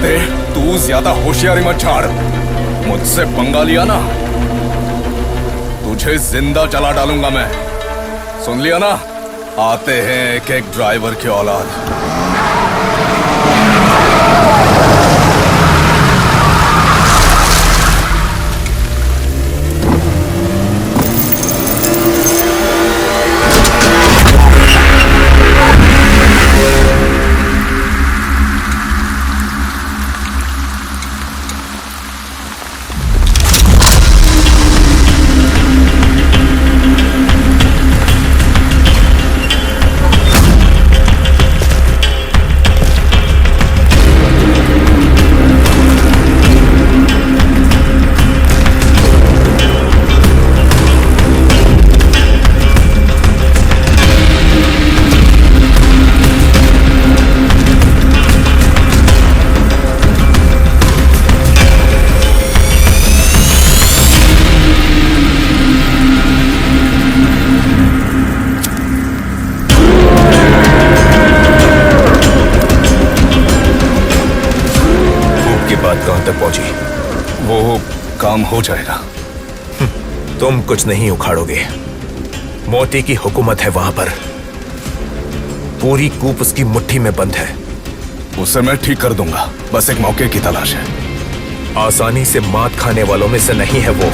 तू ज्यादा होशियारी मत झाड़। मुझसे पंगा लिया ना, तुझे जिंदा जला डालूंगा मैं। सुन लिया ना, आते हैं एक एक ड्राइवर की औलाद। कहां तक पहुंची? वो काम हो जाएगा। तुम कुछ नहीं उखाड़ोगे। मोती की हुकूमत है वहां पर। पूरी कूप उसकी मुट्ठी में बंद है। उसे मैं ठीक कर दूंगा, बस एक मौके की तलाश है। आसानी से मात खाने वालों में से नहीं है वो।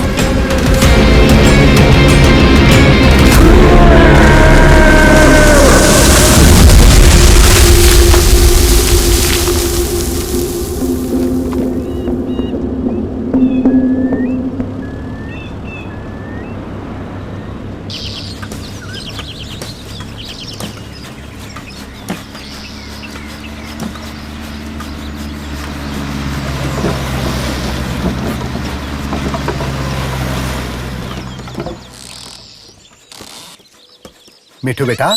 मिठू बेटा,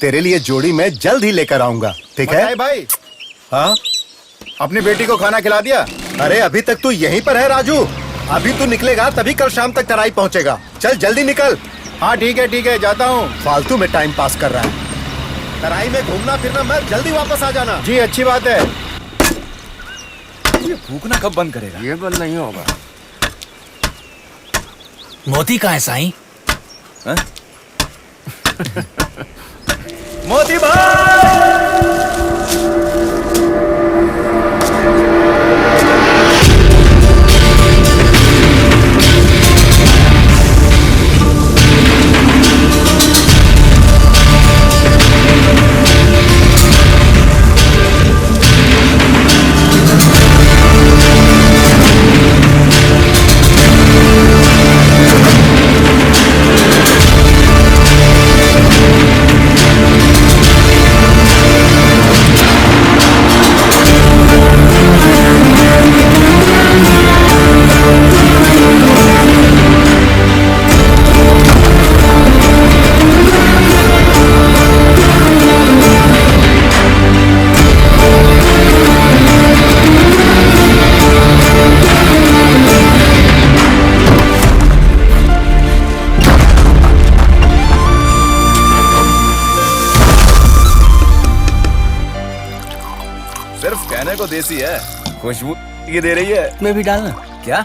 तेरे लिए जोड़ी मैं जल्द ही लेकर आऊंगा, ठीक है? भाई, हाँ, अपनी बेटी को खाना खिला दिया? अरे अभी तक तू यहीं पर है राजू। अभी तू निकलेगा तभी कल शाम तक तराई पहुंचेगा। चल जल्दी निकल। हाँ ठीक है, जाता हूँ। फालतू में टाइम पास कर रहा है। तराई में घूमना फिरना मत, जल्दी वापस आ जाना। जी अच्छी बात है। ये फूकना कब बंद करेगा? ये बंद नहीं होगा। मोती कहाँ है साईं? मोती भाई! सिर्फ कहने को देसी है, खुशबू ये दे रही है। मैं भी डालना क्या?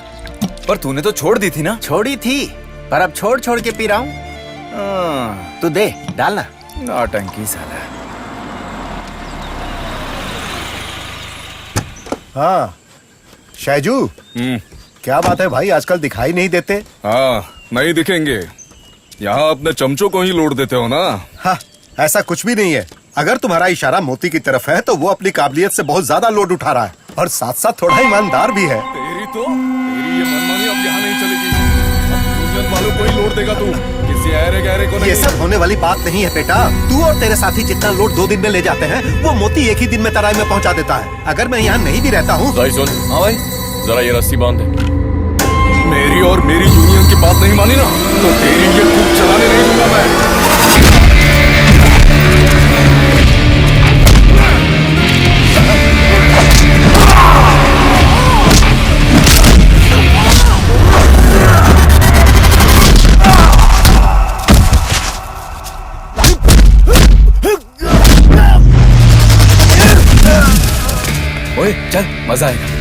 पर तूने तो छोड़ दी थी ना। छोड़ी थी, पर अब छोड़ छोड़ के पी रहा हूँ। तू दे डालना। नौटंकी साला। हाँ शैजू, क्या बात है भाई, आजकल दिखाई नहीं देते? हाँ नहीं दिखेंगे, यहाँ अपने चमचों को ही लोड देते हो ना। हाँ, ऐसा कुछ भी नहीं है। अगर तुम्हारा इशारा मोती की तरफ है तो वो अपनी काबिलियत से बहुत ज्यादा लोड उठा रहा है और साथ साथ थोड़ा ईमानदार भी है। तेरी ये मनमानी अब यहाँ नहीं चलेगी। अब यूनियन वालों को ही लोड देगा तू, किसी ऐरे गहरे को नहीं। ये सब होने वाली बात नहीं है बेटा। तू और तेरे साथी जितना लोड 2 दिन में ले जाते हैं, वो मोती एक ही दिन में तराई में पहुंचा देता है। अगर मैं यहाँ नहीं भी रहता हूँ। सुन, हाँ भाई, जरा ये रस्सी बांध दे। मेरी और मेरी यूनियन की बात नहीं मानी ना, तो तेरी ये कूप चलाने नहीं दूंगा मैं। ओए चल, मजा आएगा।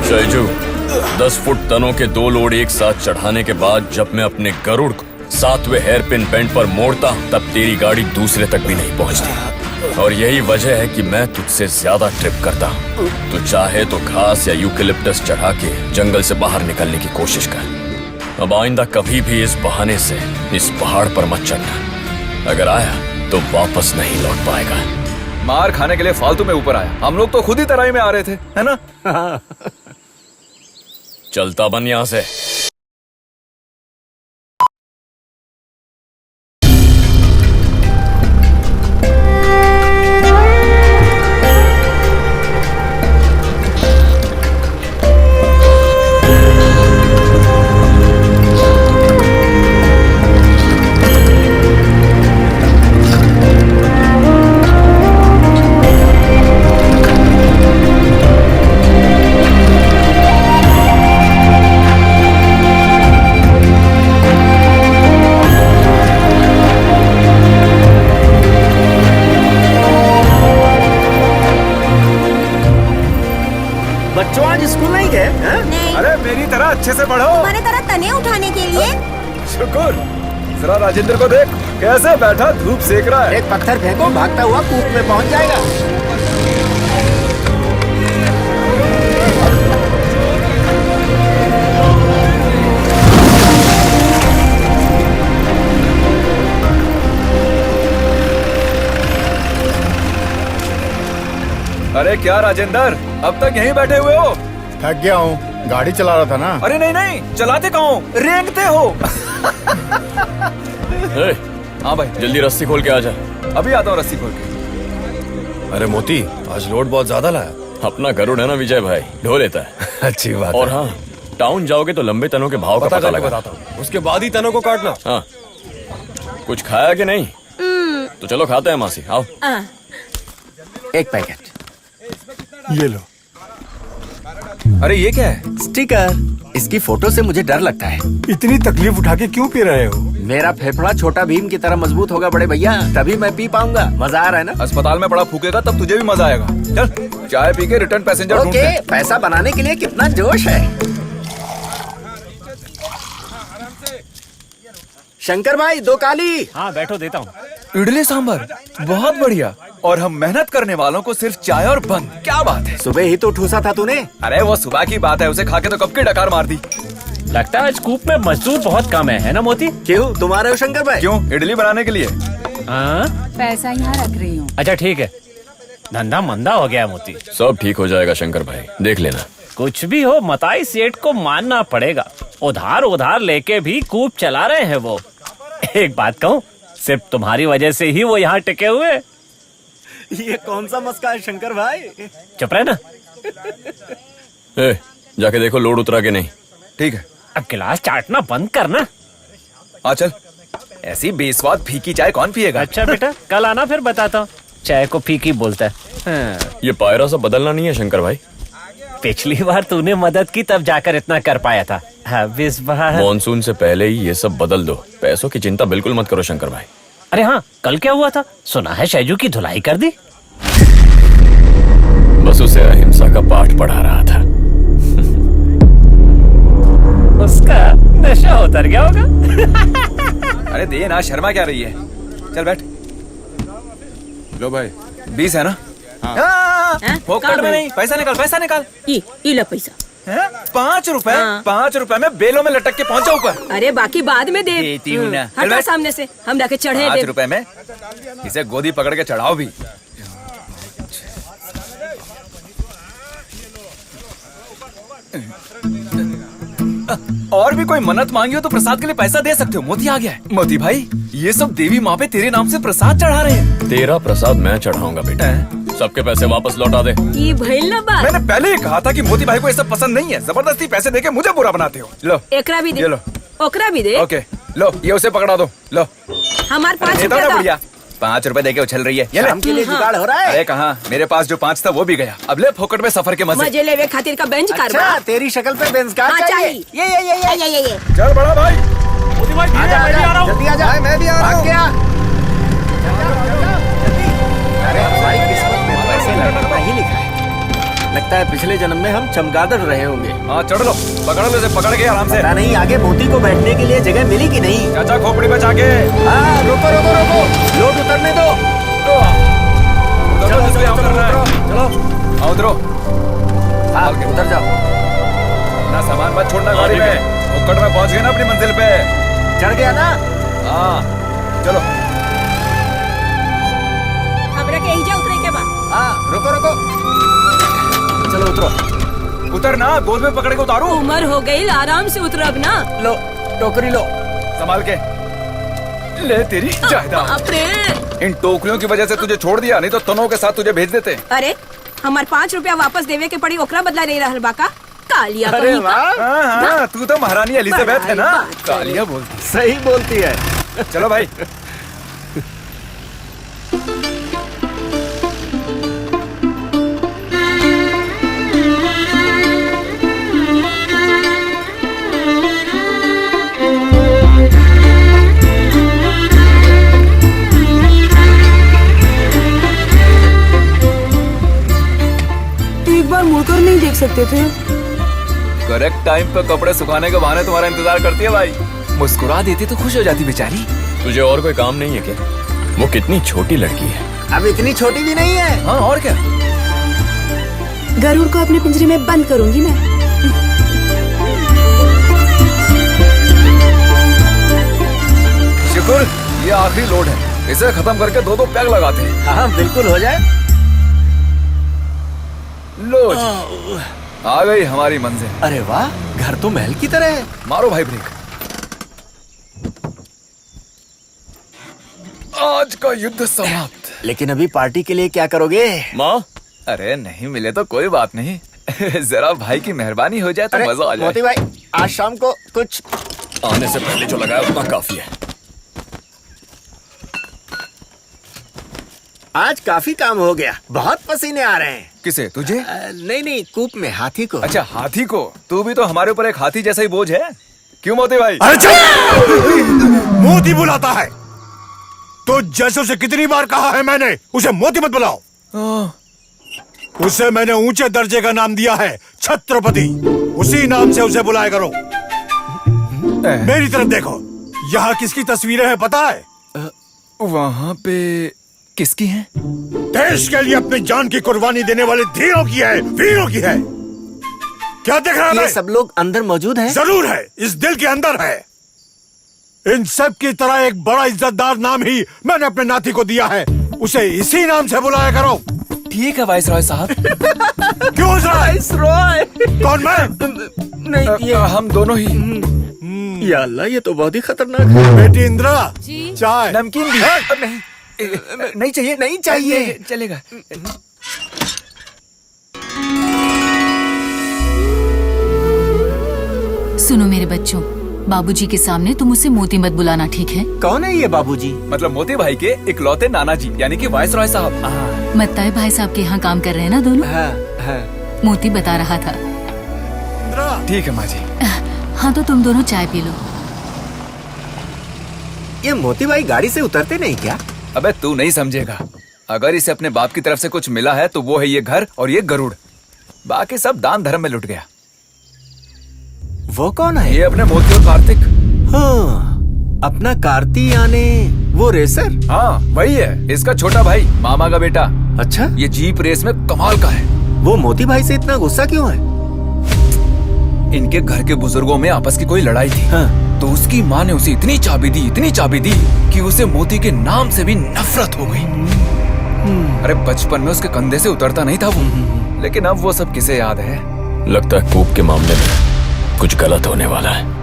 शैजू, 10 फुट तनों के 2 लोड एक साथ चढ़ाने के बाद जब मैं अपने गरुड़ को 7वें हेयरपिन बेंड पर मोड़ता हूं, तब तेरी गाड़ी दूसरे तक भी नहीं पहुंचती। और यही वजह है कि मैं तुझसे ज्यादा ट्रिप करता हूं। तू चाहे तो घास या यूकेलिप्टस चढ़ा के जंगल से बाहर निकलने की कोशिश कर। अब आइंदा कभी भी इस बहाने से इस पहाड़ पर मत चढ़ना। अगर आया तो वापस नहीं लौट पाएगा। मार खाने के लिए फालतू में ऊपर आया। हम लोग तो खुद ही तराई में आ रहे थे, है ना? चलता बन यहां से। बच्चों आज स्कूल नहीं गए हैं? नहीं, अरे मेरी तरह अच्छे से पढ़ो। तुम्हारे तरह तने उठाने के लिए। शुक्र। जरा राजेंद्र को देख, कैसे बैठा धूप सेक रहा है। एक पत्थर फेंको, भागता हुआ कूप में पहुंच जाएगा। अरे क्या राजेंद्र, अब तक यहीं बैठे हुए हो? थक गया हूँ, गाड़ी चला रहा था ना। अरे नहीं नहीं, चलाते कहाँ हो, रेंगते हो। ए, हाँ भाई, जल्दी रस्सी खोल के आ जा। अभी आता हूँ रस्सी खोल के। अरे मोती, आज लोड बहुत ज्यादा लाया। अपना गरुड़ है ना विजय भाई, ढो लेता है। अच्छी बात और हाँ, टाउन जाओगे तो लंबे तनों के भाव का पता लगा। उसके बाद ही तनों को काटना। हाँ, कुछ खाया कि नहीं? तो चलो खाते हैं मासी, आओ। एक पैकेट। ये लो। अरे ये क्या है? स्टिकर। इसकी फोटो से मुझे डर लगता है। इतनी तकलीफ उठा के क्यों पी रहे हो? मेरा फेफड़ा छोटा भीम की तरह मजबूत होगा बड़े भैया, तभी मैं पी पाऊंगा। मजा आ रहा है ना? अस्पताल में पड़ा फूकेगा तब तुझे भी मजा आएगा। चल चाय पी के रिटर्न पैसेंजर ढूंढते ओके, हैं। पैसा बनाने के लिए कितना जोश है। शंकर भाई, 2 काली। हाँ बैठो, देता हूँ। इडली सांभर, बहुत बढ़िया। और हम मेहनत करने वालों को सिर्फ चाय और बंद। क्या बात है। सुबह ही तो ठूसा था तूने। अरे वो सुबह की बात है, उसे खा के तो कब की डकार मार दी। लगता है आज कूप में मजदूर बहुत कम है ना मोती? क्यों, तुम आ रहे हो शंकर भाई? क्यों, इडली बनाने के लिए? हाँ, पैसा यहाँ रख रही हूँ। अच्छा ठीक है। धंधा मंदा हो गया मोती। सब ठीक हो जाएगा शंकर भाई, देख लेना। कुछ भी हो, मताई सेठ को मानना पड़ेगा। उधार लेके भी कूप चला रहे हैं वो। एक बात कहूँ, सिर्फ तुम्हारी वजह से ही वो यहाँ टिके हुए। ये कौन सा मस्का है शंकर भाई? चुप रहे ना। ए, जाके देखो लोड उतरा के नहीं। ठीक है। अब गिलास चाटना बंद करना। आ चल, ऐसी बेस्वाद फीकी चाय कौन पिएगा? अच्छा बेटा, कल आना फिर बताता हूँ। चाय को फीकी बोलता है। हाँ। ये पायरा सब बदलना नहीं है शंकर भाई। पिछली बार तूने मदद की तब जाकर इतना कर पाया था। अब इस बार मॉनसून से पहले ही ये सब बदल दो। पैसों की चिंता बिल्कुल मत करो शंकर भाई। अरे हाँ, कल क्या हुआ था? सुना है शैजू की धुलाई कर दी। बस उसे अहिंसा का पाठ पढ़ा रहा था। उसका नशा उतर गया होगा। अरे दे ना, शर्मा क्या रही है। चल बैठ। लो भाई। 20 है ना? हाँ? फोकट में नहीं, पैसा निकाल, पैसा निकाल। ये लो पैसा। 5 रुपए? हाँ। 5 रुपए में बेलों में लटक के पहुंचा ऊपर। अरे बाकी बाद में दे। देती हूँ ना। चल हटा बैठ। सामने से, हम जाके चढ़े 5 दे। रुपए में इसे गोदी पकड़ के चढ़ाओ भी। और भी कोई मन्नत मांगी हो तो प्रसाद के लिए पैसा दे सकते हो। मोती आ गया है। मोती भाई, ये सब देवी माँ पे तेरे नाम से प्रसाद चढ़ा रहे हैं। तेरा प्रसाद मैं चढ़ाऊंगा बेटा। सबके पैसे वापस लौटा दे। ये भइल ना बात। मैंने पहले ही कहा था कि मोती भाई को ये सब पसंद नहीं है। जबरदस्ती पैसे देके मुझे बुरा बनाते हो। लो एकरा भी दे। ये लो। ओकरा भी दे। ओके लो, ये उसे पकड़ा दो। लो हमार 5 दे दो ना रुपया बढ़िया। 5 रुपए देके उछल रही है। ये ले। शाम के लिए जुगाड़ हो रहा है। अरे कहाँ, मेरे पास जो 5 था वो भी गया। अब ले फोकट में सफर के मजे। मजे लेवे खातिर का बेंच अच्छा, करवा। तेरी शक्ल पे बेंच कार हाँ, चाहिए। चाहिए। ये चल बड़ा भाई। आजा, आजा, जल्दी आजा। मैं भी आ रहा हूँ। अरे हमारी किस्मत में तो ऐसे लड़का ही लिखा है। लगता है पिछले जन्म में हम चमगादड़ रहे होंगे। हाँ चढ़ लो, पकड़ लो, पकड़ के आराम से। पता नहीं आगे मोती को बैठने के लिए जगह मिली कि नहीं। चाचा खोपड़ी बचा के। हाँ, रोको रोको रोको, लोड उतरने दो। चलो चलो चलो, आओ उतरो। हाँ, उतर जाओ। अपना सामान मत छोड़ना गाड़ी में। फोकट में पहुंच गए ना अपनी मंजिल पे। चढ़ गया ना। हाँ चलो। हमरा के एहिजा उतरे के बा। हाँ, रुको रुको, चलो उतरो। उतर ना, गोद में पकड़ के उतारू। उम्र हो गई, आराम से उतरब ना। लो टोकरी लो। संभाल के ले तेरी जायदाद। बाप रे। इन टोकरियों की वजह से तुझे छोड़ दिया, नहीं तो तनों के साथ तुझे भेज देते। अरे हमार 5 रुपया वापस देवे के पड़ी, ओकरा बदला नहीं रहल बाका। कालिया अरे कहीं का। वाह, हाँ, तू तो महारानी एलिजाबेथ है ना। बड़ाई बात करे। कालिया बोलती। सही बोलती है। चलो भाई। एक बार मुड़कर नहीं देख सकते थे? करेक्ट टाइम पे कपड़े सुखाने के बहाने तुम्हारा इंतजार करती है भाई। मुस्कुरा देती तो खुश हो जाती बेचारी। तुझे और कोई काम नहीं है क्या? वो कितनी छोटी लड़की है। अब इतनी छोटी भी नहीं है। हाँ और क्या। गरुड़ को अपने पिंजरे में बंद करूंगी मैं। शुक्र, ये आखिरी लोड है। इसे खत्म करके 2-2 पैग लगाते हैं। हाँ बिल्कुल हो जाए। लो जी, आ गई हमारी मंजिल। अरे वाह, घर तो महल की तरह है। मारो भाई ब्रेक। आज का युद्ध समाप्त। लेकिन अभी पार्टी के लिए क्या करोगे? माँ, अरे नहीं मिले तो कोई बात नहीं। जरा भाई की मेहरबानी हो जाए तो अरे मजा आ जाए। मोती भाई, आज शाम को कुछ। आने से पहले जो लगाया उतना काफी है। आज काफी काम हो गया, बहुत पसीने आ रहे हैं। किसे, तुझे? नहीं नहीं, कूप में हाथी को। अच्छा हाथी को। तू भी तो हमारे ऊपर एक हाथी जैसा ही बोझ है। क्यों मोती भाई? मोती बुलाता है तो जैसे उसे कितनी बार कहा है मैंने, उसे मोती मत बुलाओ। उसे मैंने ऊंचे दर्जे का नाम दिया है, छत्रपति। उसी नाम से उसे बुलाया करो। मेरी तरफ देखो, यहाँ किसकी तस्वीरें हैं पता है? वहाँ पे किसकी है? देश के लिए अपनी जान की कुर्बानी देने वाले धीरों की है, वीरों की है। क्या देख रहा ये है? सब लोग अंदर मौजूद हैं? जरूर है, इस दिल के अंदर है। इन सब की तरह एक बड़ा इज्जतदार नाम ही मैंने अपने नाती को दिया है। उसे इसी नाम से बुलाया करो। ठीक है वाइसरॉय साहब। क्यों वाइसरॉय? कौन मैं? नहीं, ये हम दोनों ही। या अल्लाह, ये तो बहुत ही खतरनाक है। बेटी इंदिरा, चाय। नमकीन भी। नहीं नहीं चाहिए, नहीं चाहिए। चलेगा। सुनो मेरे बच्चों, बाबूजी के सामने तुम उसे मोती मत बुलाना, ठीक है? कौन है ये बाबूजी? मतलब मोती भाई के इकलौते नाना जी, यानी कि वाइसरॉय साहब। मत्ताई भाई साहब के यहाँ काम कर रहे हैं ना दोनों? हाँ, हाँ। मोती बता रहा था। ठीक है माँ जी। हाँ तो तुम दोनों चाय पी लो। ये मोती भाई गाड़ी से उतरते नहीं क्या? अबे तू नहीं समझेगा। अगर इसे अपने बाप की तरफ से कुछ मिला है तो वो है ये घर और ये गरुड़। बाकी सब दान धर्म में लुट गया। वो कौन है? ये अपने मोती और कार्तिक। हाँ, अपना कार्ती यानी वो रेसर? हाँ वही है, इसका छोटा भाई, मामा का बेटा। अच्छा, ये जीप रेस में कमाल का है। वो मोती भाई से इतना गुस्सा क्यों है? इनके घर के बुजुर्गों में आपस की कोई लड़ाई थी। हाँ। तो उसकी माँ ने उसे इतनी चाबी दी कि उसे मोती के नाम से भी नफरत हो गई। अरे बचपन में उसके कंधे से उतरता नहीं था वो। लेकिन अब वो सब किसे याद है? लगता है कूप के मामले में कुछ गलत होने वाला है।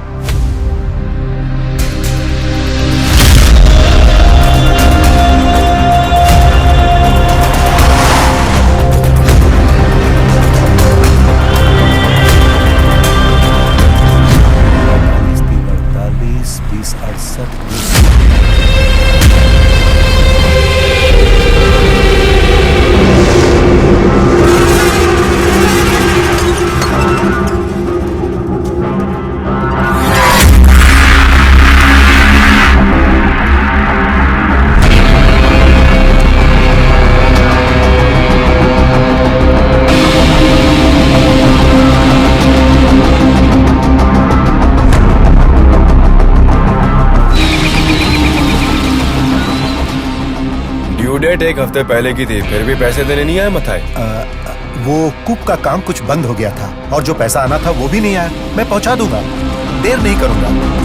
ड्यू डेट एक हफ्ते पहले की थी, फिर भी पैसे देने नहीं आए मथाई। वो कूप का काम कुछ बंद हो गया था और जो पैसा आना था वो भी नहीं आया। मैं पहुंचा दूंगा, देर नहीं करूंगा।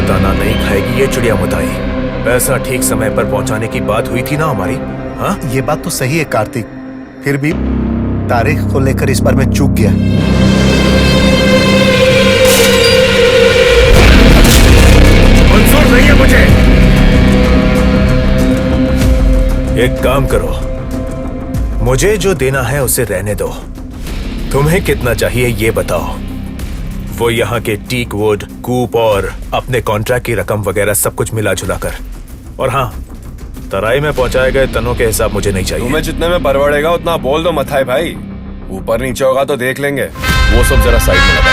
दाना नहीं खाएगी ये चिड़िया मुताई। पैसा ठीक समय पर पहुंचाने की बात हुई थी ना हमारी। हाँ, ये बात तो सही है कार्तिक, फिर भी तारीख को लेकर इस बार मैं चूक गया। मंजूर नहीं है मुझे। एक काम करो, मुझे जो देना है उसे रहने दो। तुम्हें कितना चाहिए ये बताओ। वो यहाँ के टीक वुड, कूप और अपने कॉन्ट्रैक्ट की रकम वगैरह सब कुछ मिला जुला कर। और हाँ, तराई में पहुंचाए गए तनों के हिसाब मुझे नहीं चाहिए। तुम्हें जितने में परवड़ेगा उतना बोल दो मथाई भाई। ऊपर नीचे होगा तो देख लेंगे। वो सब जरा साइड में लगा।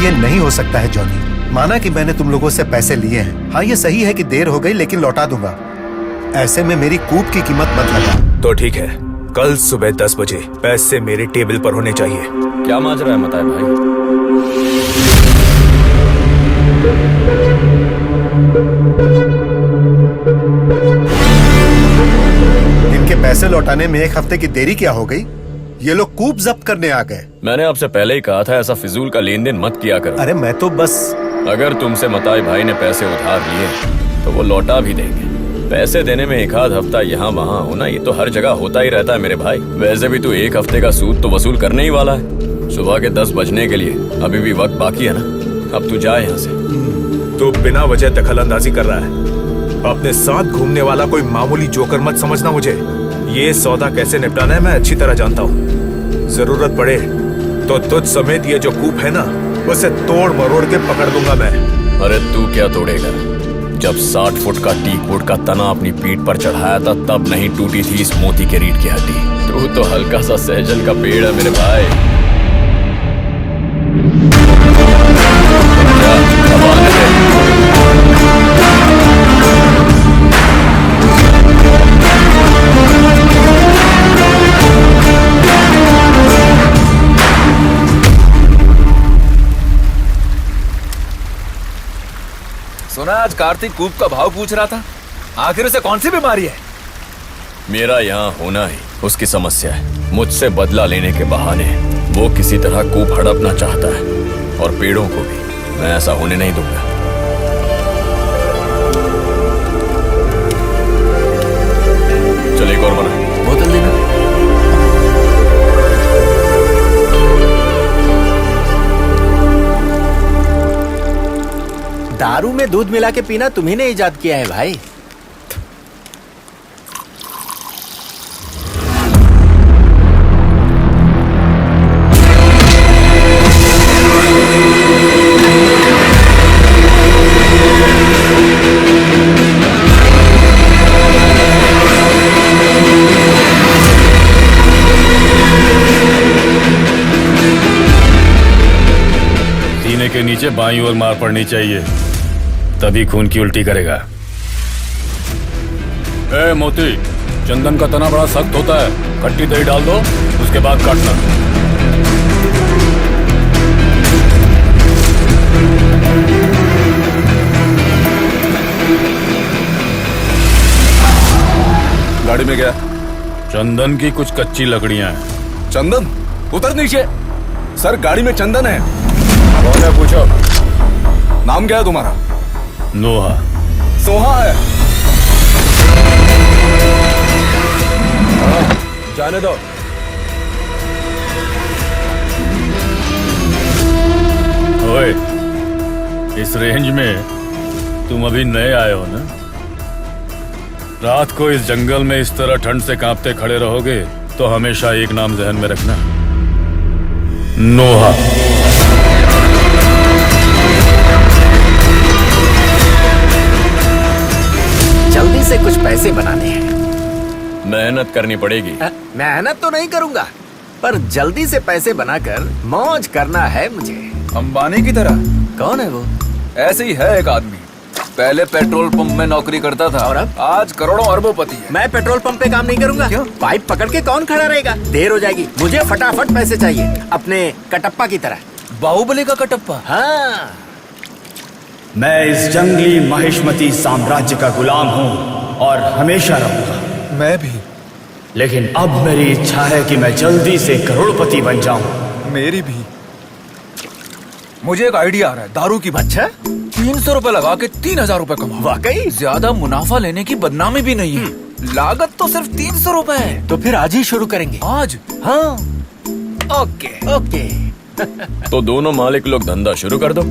ये नहीं हो सकता है जॉनी। माना कि मैंने तुम लोगों से पैसे लिए हैं। हाँ, ये सही है कि देर हो गई, लेकिन लौटा दूंगा। ऐसे में मेरी कूप की कीमत मत लगा। तो ठीक है, कल सुबह 10 बजे पैसे मेरे टेबल पर होने चाहिए। क्या माजरा है मताए भाई? इनके पैसे लौटाने में एक हफ्ते की देरी क्या हो गई? ये लोग कूप जब्त करने आ गए। मैंने आपसे पहले ही कहा था ऐसा फिजूल का लेन देन मत किया करो। अरे मैं तो बस। अगर तुमसे मताई भाई ने पैसे उधार लिए तो वो लौटा भी देंगे। पैसे देने में एक आध हफ्ता यहाँ वहाँ होना ये तो हर जगह होता ही रहता है मेरे भाई। वैसे भी तू एक हफ्ते का सूद तो वसूल करने ही वाला है। सुबह के 10 बजने के लिए अभी भी वक्त बाकी है ना। अब तू जा यहाँ से। तू बिना वजह दखल अंदाजी कर रहा है। अपने साथ घूमने वाला कोई मामूली जोकर मत समझना मुझे। ये सौदा कैसे निपटाना है मैं अच्छी तरह जानता हूँ। जरूरत पड़े तो तुझ समेत ये जो कूप है ना, उसे तोड़ मरोड़ के पकड़ दूंगा मैं। अरे तू क्या तोड़ेगा? जब 60 फुट का टीक वुड का तना अपनी पीठ पर चढ़ाया था तब नहीं टूटी थी इस मोती के रीढ़ की हड्डी। तू तो हल्का सा सहजन का पेड़ है मेरे भाई। सुना आज कार्तिक कूप का भाव पूछ रहा था। आखिर उसे कौन सी बीमारी है? मेरा यहाँ होना ही उसकी समस्या है। मुझसे बदला लेने के बहाने वो किसी तरह कूप हड़पना चाहता है और पेड़ों को भी। मैं ऐसा होने नहीं दूंगा। चल एक और बना। बोतल देना। दारू में दूध मिला के पीना तुम्ही ने इजाद किया है भाई। दाहिने के नीचे बाईं ओर मार पड़नी चाहिए, तभी खून की उल्टी करेगा। ए मोती, चंदन का तना बड़ा सख्त होता है, खट्टी दही डाल दो, उसके बाद काटना। गाड़ी में क्या? चंदन की कुछ कच्ची लकड़ियां हैं। चंदन? उतर नीचे। सर गाड़ी में चंदन है। कौन है पूछो। नाम क्या है तुम्हारा? नोहा। सोहा है। हाँ, जाने दो। ओए, इस रेंज में तुम अभी नए आए हो ना? रात को इस जंगल में इस तरह ठंड से कांपते खड़े रहोगे तो हमेशा एक नाम ज़हन में रखना, नोहा। जल्दी से कुछ पैसे बनाने हैं। मेहनत करनी पड़ेगी। मेहनत तो नहीं करूंगा, पर जल्दी से पैसे बनाकर मौज करना है मुझे। अंबानी की तरह। कौन है वो? ऐसे ही है एक आदमी, पहले पेट्रोल पंप में नौकरी करता था और अब? आज करोड़ों अरबोपति है। मैं पेट्रोल पंप पे काम नहीं करूंगा। क्यों? पाइप पकड़ के कौन खड़ा रहेगा? देर हो जाएगी। मुझे फटाफट पैसे चाहिए, अपने कटप्पा की तरह। बाहुबली का कटप्पा। हाँ। मैं इस जंगली महिष्मती साम्राज्य का गुलाम हूँ और हमेशा रहूंगा। मैं भी। लेकिन अब मेरी इच्छा है कि मैं जल्दी से करोड़पति बन जाऊं। मेरी भी। मुझे एक आइडिया आ रहा है, दारू की। अच्छा? 300 रुपए लगा के 3000 रुपए कमाओ। वाकई? ज्यादा मुनाफा लेने की बदनामी भी नहीं है। लागत तो सिर्फ 300 रुपए है। तो फिर आज ही शुरू करेंगे। आज? हाँ। ओके। ओके। तो दोनों मालिक लोग धंधा शुरू कर दो।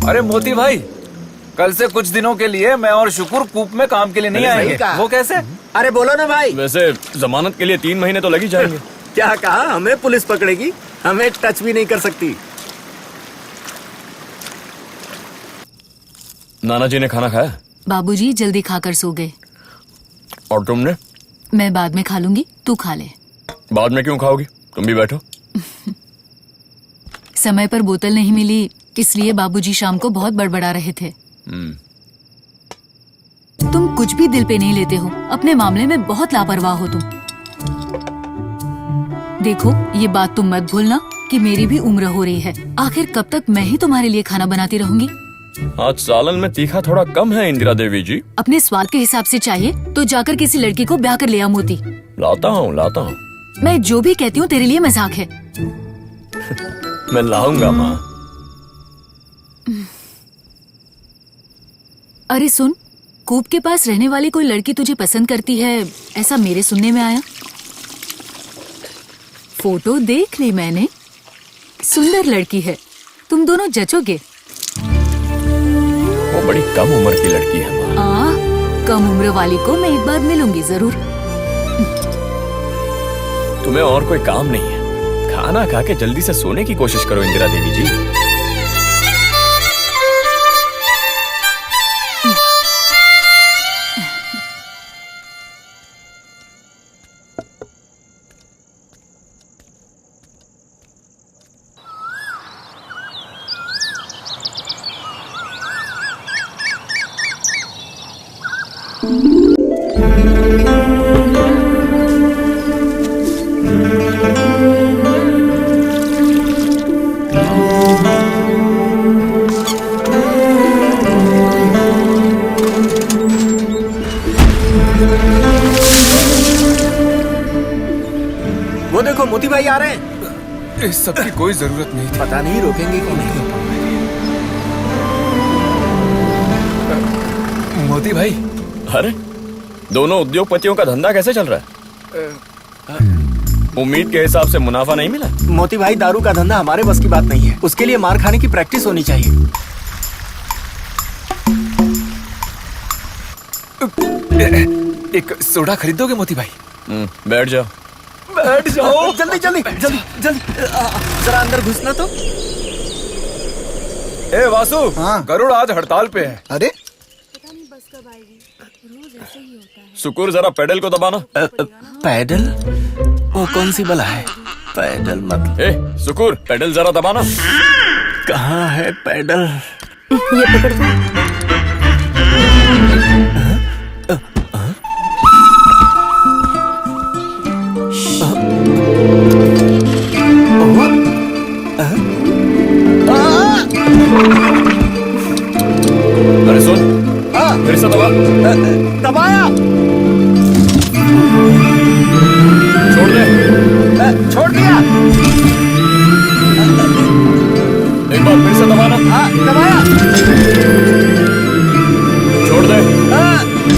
अरे मोती भाई, कल से कुछ दिनों के लिए मैं और शुक्र कूप में काम के लिए नहीं आएंगे। वो कैसे? अरे बोलो ना भाई। वैसे जमानत के लिए 3 महीने तो लग ही जाएंगे। क्या कहा? हमें पुलिस पकड़ेगी? हमें टच भी नहीं कर सकती। नाना जी ने खाना खाया? बाबूजी जल्दी खाकर सो गए। और तुमने? मैं बाद में खा लूंगी, तू खा ले। बाद में क्यों खाओगी? तुम भी बैठो। समय पर बोतल नहीं मिली, इसलिए बाबूजी शाम को बहुत बड़बड़ा रहे थे। तुम कुछ भी दिल पे नहीं लेते हो, अपने मामले में बहुत लापरवाह हो तुम। देखो, ये बात तुम मत भूलना कि मेरी भी उम्र हो रही है। आखिर कब तक मैं ही तुम्हारे लिए खाना बनाती रहूंगी? आज सालन में तीखा थोड़ा कम है इंदिरा देवी जी। अपने स्वाद के हिसाब से चाहिए तो जाकर किसी लड़की को ब्याह कर ले आ मोती। लाता हूँ। मैं जो भी कहती हूँ तेरे लिए मजाक है। मैं लाऊंगा माँ। अरे सुन, कूप के पास रहने वाली कोई लड़की तुझे पसंद करती है, ऐसा मेरे सुनने में आया। फोटो देख ली मैंने, सुंदर लड़की है, तुम दोनों जचोगे। वो बड़ी कम उम्र की लड़की है माँ। कम उम्र वाली को मैं एक बार मिलूंगी जरूर। तुम्हें और कोई काम नहीं है, खाना खा के जल्दी से सोने की कोशिश करो इंदिरा देवी जी। वो देखो मोती भाई आ रहे हैं। इस सब की कोई जरूरत नहीं थी। पता नहीं रोकेंगे कि नहीं। मोती भाई। अरे दोनों उद्योगपतियों का धंधा कैसे चल रहा है? उम्मीद के हिसाब से मुनाफा नहीं मिला? मोती भाई, दारू का धंधा हमारे बस की बात नहीं है। उसके लिए मार खाने की प्रैक्टिस होनी चाहिए। एक सोडा खरीदोगे मोती भाई? बैठ जाओ। बैठ जाओ। जल्दी जल्दी जल्दी जल्दी, जरा अंदर घुसना तो। ए वासु, गरुड़ आज हड़ताल पे है। अरे सुकुर जरा पेडल को दबाना। पैडल? वो कौन सी बला है? पैडल मत। ए सुकुर, पेडल जरा दबाना। कहाँ है पैडल? ये पकड़ दो। अरे सुन, फिर से दबा। दबाया। छोड़ दे। छोड़ दिया। एक बार फिर से दबाना। दबाया। छोड़ दे।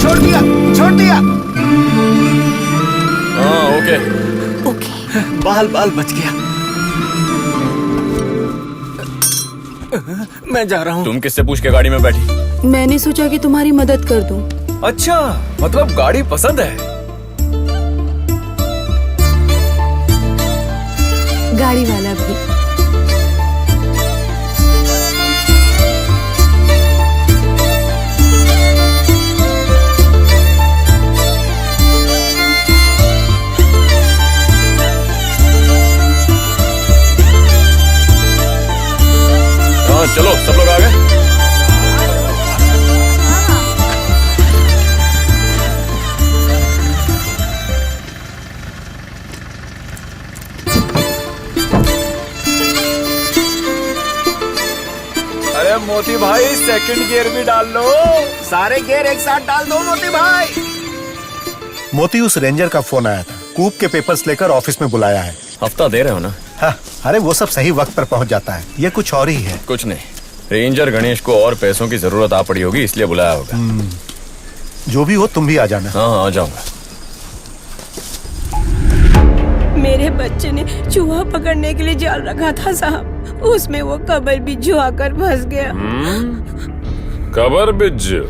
छोड़ दिया। छोड़ दिया। हाँ ओके। बाल बच गया। मैं जा रहा हूँ। तुम किससे पूछ के गाड़ी में बैठी? मैंने सोचा कि तुम्हारी मदद कर दूं। अच्छा, मतलब गाड़ी पसंद है। गाड़ी वाला भी। हाँ चलो, सब लोग आ गए। अरे मोती भाई, सेकंड गियर भी डाल लो। सारे गियर एक साथ डाल दो मोती भाई। मोती, उस रेंजर का फोन आया था। कूप के पेपर्स लेकर ऑफिस में बुलाया है। हफ्ता दे रहे हो ना? हाँ, अरे वो सब सही वक्त पर पहुंच जाता है। ये कुछ और ही है। कुछ नहीं, रेंजर गणेश को और पैसों की जरूरत आ पड़ी होगी, इसलिए बुलाया होगा। जो भी हो, तुम भी आ जाना। हाँ आ जाऊंगा। मेरे बच्चे ने चूहा पकड़ने के लिए जाल रखा था साहब, उसमें वो कबर बिज्जू आकर फंस गया। कबर बिज्जू?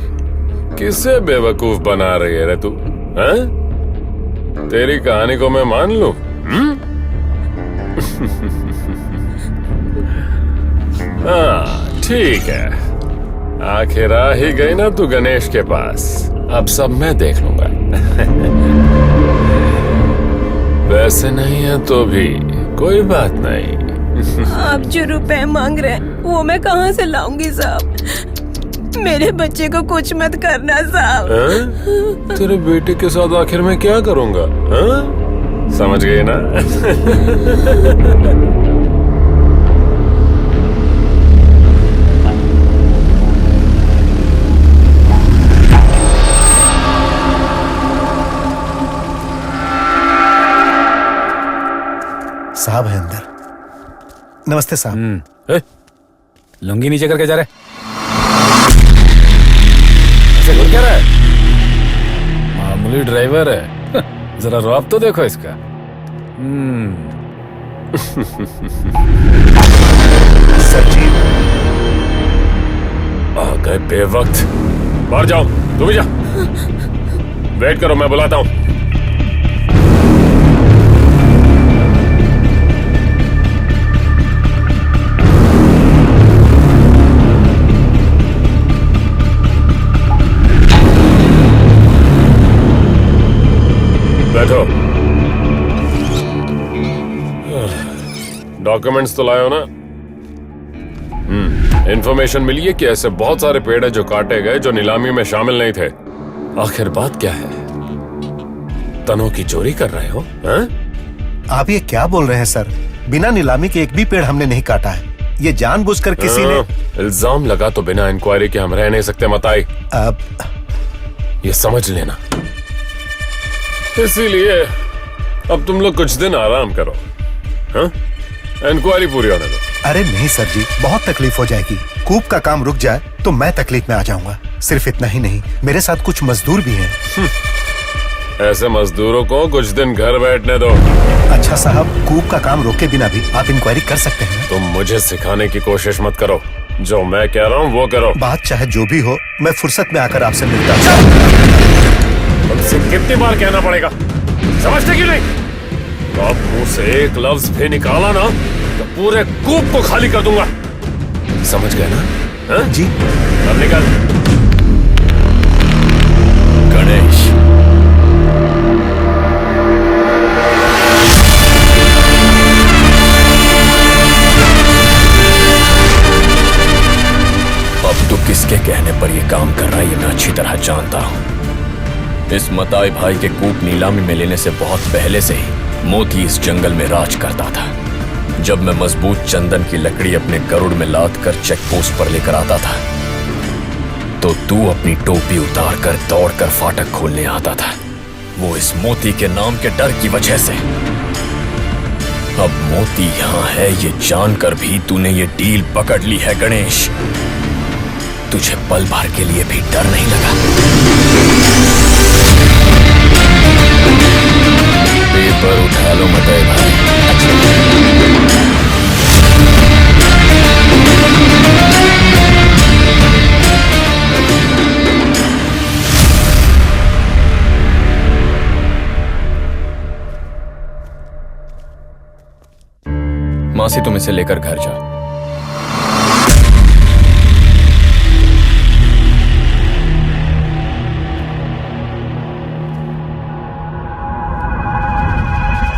किसे बेवकूफ बना रही है रे तू? हैं? तेरी कहानी को मैं मान लूं? हाँ ठीक है, आखिर आ ही गई ना तू गणेश के पास। अब सब मैं देख लूंगा। वैसे नहीं है तो भी कोई बात नहीं। आप जो रुपए मांग रहे हैं वो मैं कहाँ से लाऊंगी साहब? मेरे बच्चे को कुछ मत करना साहब। तेरे बेटे के साथ आखिर मैं क्या करूंगा? समझ गई ना? साहब है अंदर। नमस्ते साहब। लुंगी नीचे करके जा रहे? ऐसे घूर क्या रहा है? मामूली ड्राइवर है, जरा रौब तो देखो इसका। सर जी आ गए बेवक्त। बाहर जाओ, तू भी जा। वेट करो, मैं बुलाता हूँ। बैठो। डॉक्यूमेंट्स तो लाए हो ना? इंफॉर्मेशन मिली है कि ऐसे बहुत सारे पेड़ हैं जो काटे गए, जो नीलामी में शामिल नहीं थे। आखिर बात क्या है? तनों की चोरी कर रहे हो? आप ये क्या बोल रहे हैं सर? बिना नीलामी के एक भी पेड़ हमने नहीं काटा है। ये जानबूझकर किसी ने इल्जाम लगा तो बिना इंक्वायरी के हम रह नहीं सकते मताई। अब ये समझ लेना। इसीलिए अब तुम लोग कुछ दिन आराम करो। इंक्वायरी पूरी होने दो। अरे नहीं सर जी, बहुत तकलीफ हो जाएगी। कूप का काम रुक जाए तो मैं तकलीफ में आ जाऊंगा। सिर्फ इतना ही नहीं, मेरे साथ कुछ मजदूर भी हैं। ऐसे मजदूरों को कुछ दिन घर बैठने दो। अच्छा साहब, कूप का काम रोके बिना भी आप इंक्वायरी कर सकते हैं। तुम मुझे सिखाने की कोशिश मत करो, जो मैं कह रहा हूँ वो करो। बात चाहे जो भी हो, मैं फुर्सत में आकर आपसे मिलता हूँ। तुमसे कितनी बार कहना पड़ेगा, समझते क्यों नहीं? तो अब मुंह से एक लफ्ज भी निकाला ना तो पूरे कूप को खाली कर दूंगा। समझ गए ना? हा? जी। अब निकल। गणेश, किसके कहने पर यह काम कर रहा है ये मैं अच्छी तरह जानता हूं। इस मताई भाई के कूप नीलामी में लेने से बहुत पहले से ही मोती इस जंगल में राज करता था। जब मैं मजबूत चंदन की लकड़ी अपने गरुड़ में लाद कर चेक पोस्ट पर लेकर आता था तो तू अपनी टोपी उतार कर दौड़ कर फाटक खोलने आता था, वो इस मोती के नाम के डर की वजह से। अब मोती यहां है ये जानकर भी तूने ये डील पकड़ ली है गणेश। तुझे पल भर के लिए भी डर नहीं लगा? पेपर उठा लो मताई भाई। मासी तुम इसे लेकर घर जा।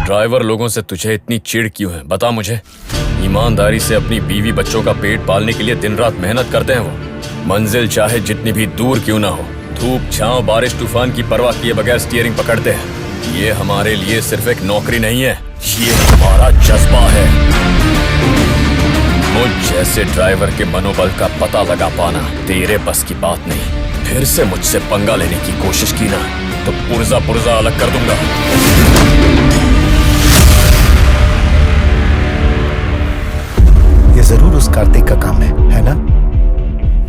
ड्राइवर लोगों से तुझे इतनी चिढ़ क्यों है बता मुझे। ईमानदारी से अपनी बीवी बच्चों का पेट पालने के लिए दिन रात मेहनत करते हैं वो। मंजिल चाहे जितनी भी दूर क्यों ना हो, धूप छांव बारिश तूफान की परवाह किए बगैर स्टीयरिंग पकड़ते हैं। ये हमारे लिए सिर्फ एक नौकरी नहीं है, ये हमारा जज्बा है। मुझ जैसे ड्राइवर के मनोबल का पता लगा पाना तेरे बस की बात नहीं। फिर से मुझसे पंगा लेने की कोशिश की ना तो पुर्जा पुर्जा अलग कर दूंगा। ये जरूर उस कार्तिक का काम है ना?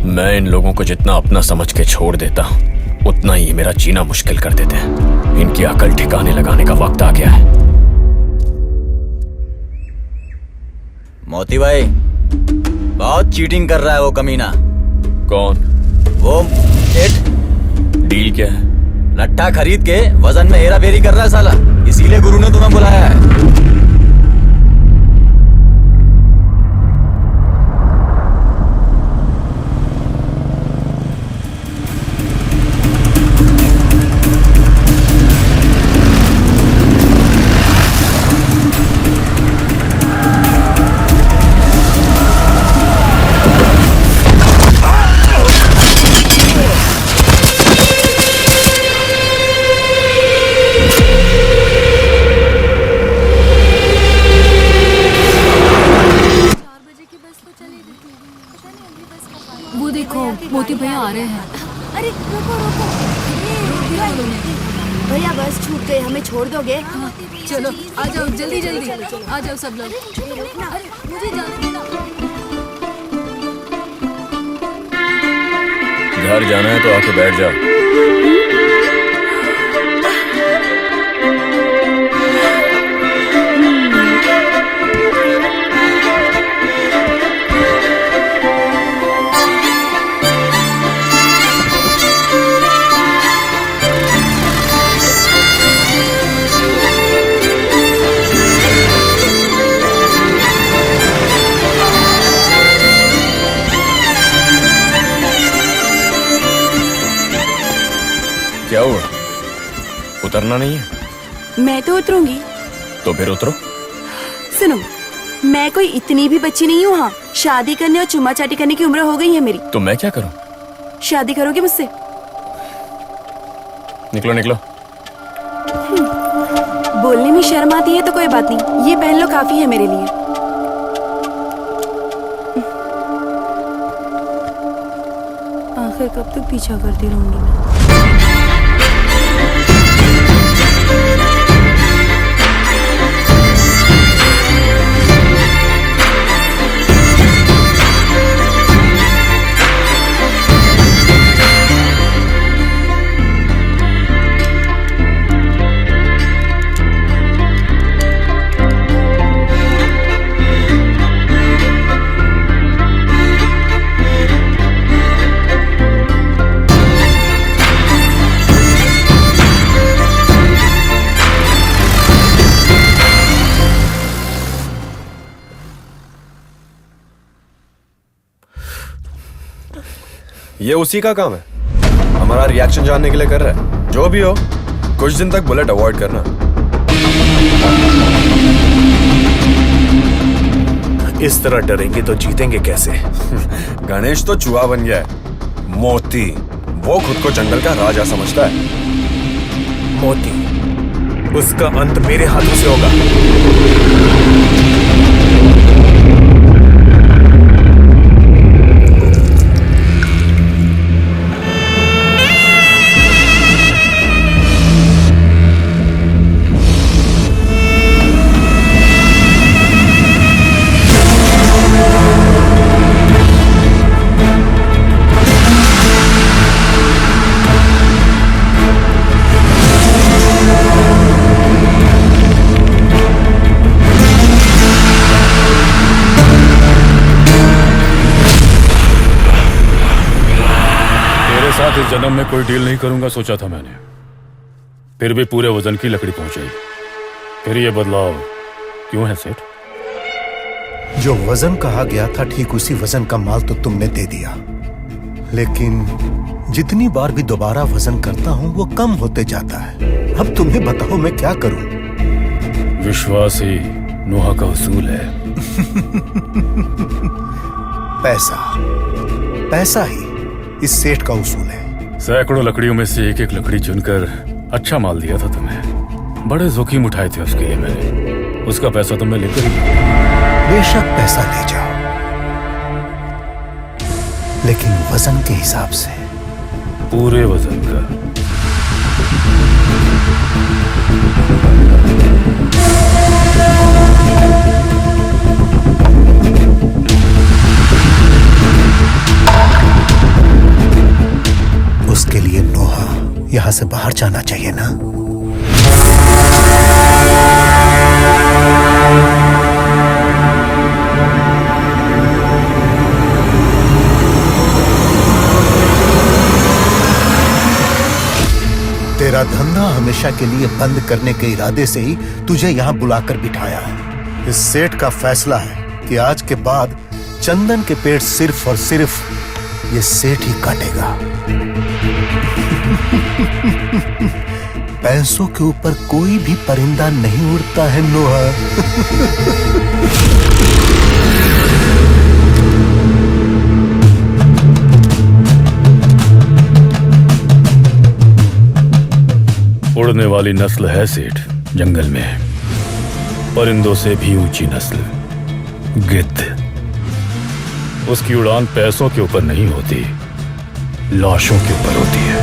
मैं इन लोगों को जितना अपना समझ के छोड़ देता हूँ उतना ही मेरा जीना मुश्किल कर देते हैं। इनकी अकल ठिकाने लगाने का वक्त आ गया है। मोती भाई बहुत चीटिंग कर रहा है वो कमीना। कौन? वो डील क्या है? लट्ठा खरीद के वजन में हेरा फेरी कर रहा है साला, इसीलिए गुरु ने तुम्हें बुलाया है। वो देखो मोती भैया आ रहे हैं। अरे रुको रुको, भैया बस छूट गए, हमें छोड़ दोगे? चलो आ जाओ जल्दी जल्दी आ जाओ सब लोग। अरे मुझे जाने दो। घर जाना है तो आके बैठ जाओ। क्या हुआ? उतरना नहीं है? मैं तो उतरूंगी। तो फिर उतरो। सुनो, मैं कोई इतनी भी बच्ची नहीं हूँ। हाँ, शादी करने और चुम्मा चाटी करने की उम्र हो गई है मेरी। तो मैं क्या करूं? शादी करोगे मुझसे? निकलो निकलो। बोलने में शर्म आती है तो कोई बात नहीं, ये पहन लो काफी है मेरे लिए। आखिर कब तक पीछा करती रहूंगी मैं? ये उसी का काम है, हमारा रिएक्शन जानने के लिए कर रहा है। जो भी हो, कुछ दिन तक बुलेट अवॉइड करना। इस तरह डरेंगे तो जीतेंगे कैसे? गणेश तो चूहा बन गया है, मोती, वो खुद को जंगल का राजा समझता है। मोती, उसका अंत मेरे हाथों से होगा। साथ इस जन्म में कोई डील नहीं करूंगा सोचा था मैंने, फिर भी पूरे वजन की लकड़ी पहुंचाई। फिर ये बदलाव क्यों है सेठ? जो वजन कहा गया था ठीक उसी वजन का माल तो तुमने दे दिया, लेकिन जितनी बार भी दोबारा वजन करता हूं वो कम होते जाता है। अब तुम्हें बताओ मैं क्या करूं? विश्वास ही नोहा का उसूल है। पैसा, पैसा ही इस सेठ का उसूल है। सैकड़ों लकड़ियों में से एक एक लकड़ी चुनकर अच्छा माल दिया था तुम्हें। बड़े जोखिम उठाए थे उसके लिए मैंने। उसका पैसा तुमने लेकर ही। बेशक पैसा ले जाओ, लेकिन वजन के हिसाब से। पूरे वजन का। उसके लिए नोहा यहां से बाहर जाना चाहिए ना? तेरा धंधा हमेशा के लिए बंद करने के इरादे से ही तुझे यहां बुलाकर बिठाया है। इस सेठ का फैसला है कि आज के बाद चंदन के पेड़ सिर्फ और सिर्फ ये सेठ ही काटेगा। पैसों के ऊपर कोई भी परिंदा नहीं उड़ता है नोहा। उड़ने वाली नस्ल है सेठ जंगल में, परिंदों से भी ऊंची नस्ल, गिद्ध। उसकी उड़ान पैसों के ऊपर नहीं होती, लाशों के ऊपर होती है।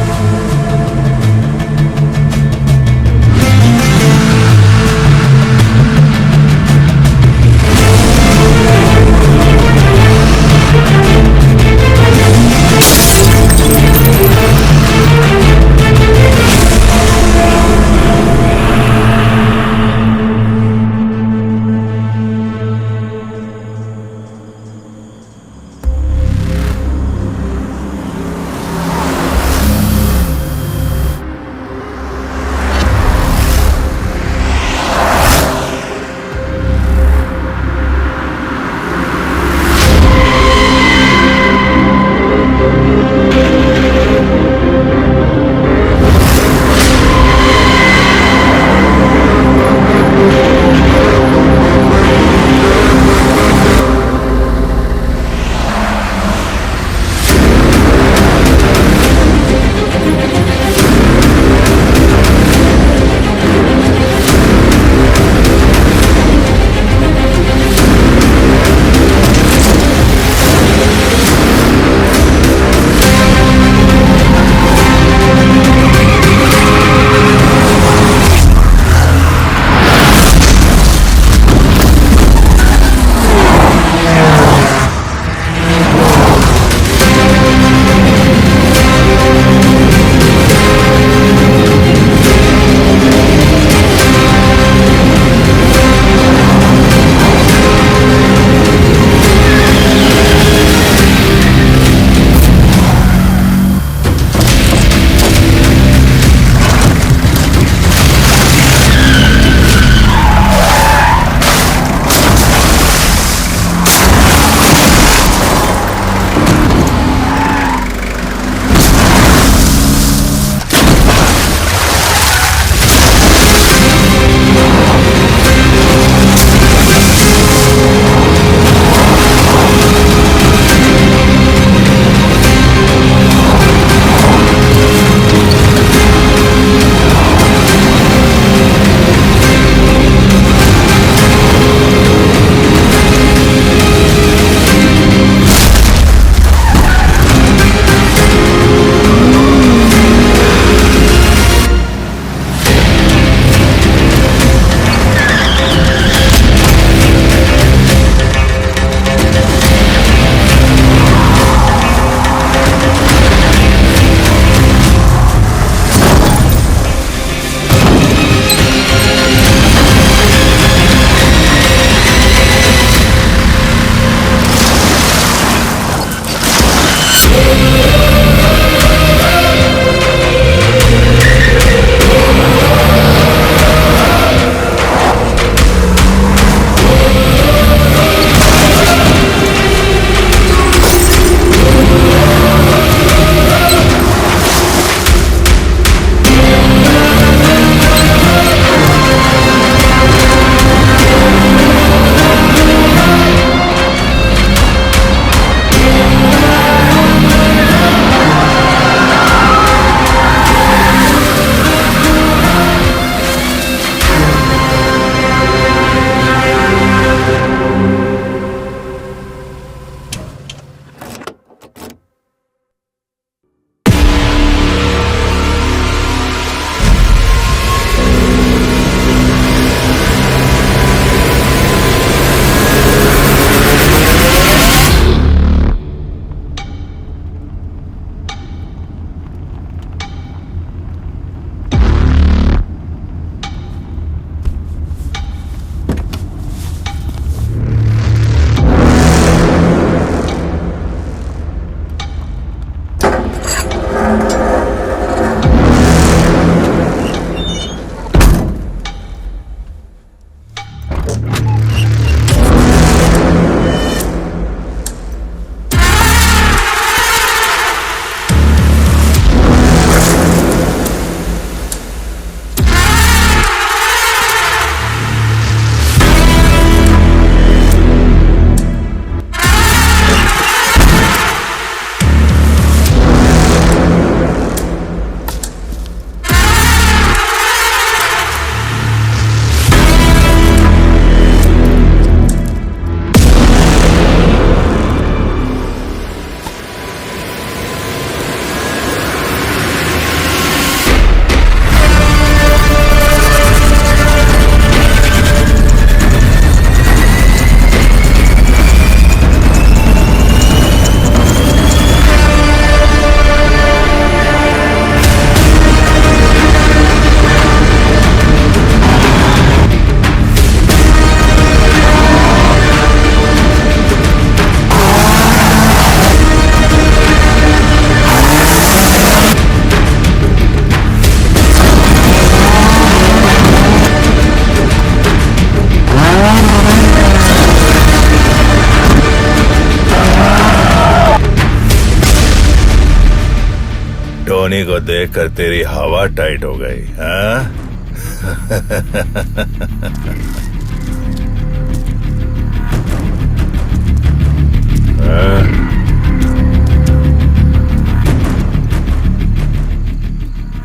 टोनी को देखकर तेरी हवा टाइट हो गई, हाँ?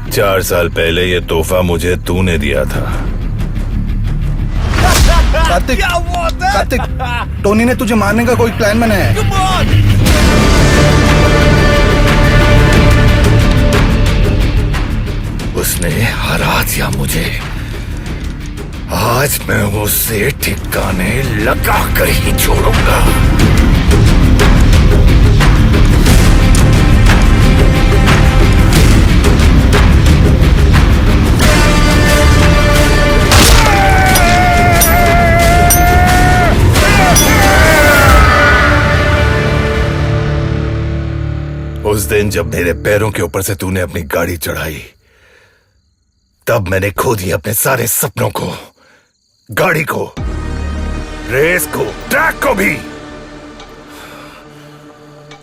4 साल पहले ये तोहफा मुझे तूने दिया था। कार्तिक, कार्तिक, टोनी ने तुझे मारने का कोई प्लान बनाया है। उसने हरा दिया मुझे। आज मैं उसे ठिकाने लगा कर ही छोड़ूंगा। उस दिन जब मेरे पैरों के ऊपर से तूने अपनी गाड़ी चढ़ाई, तब मैंने खो दिए अपने सारे सपनों को, गाड़ी को, रेस को, ट्रैक को भी।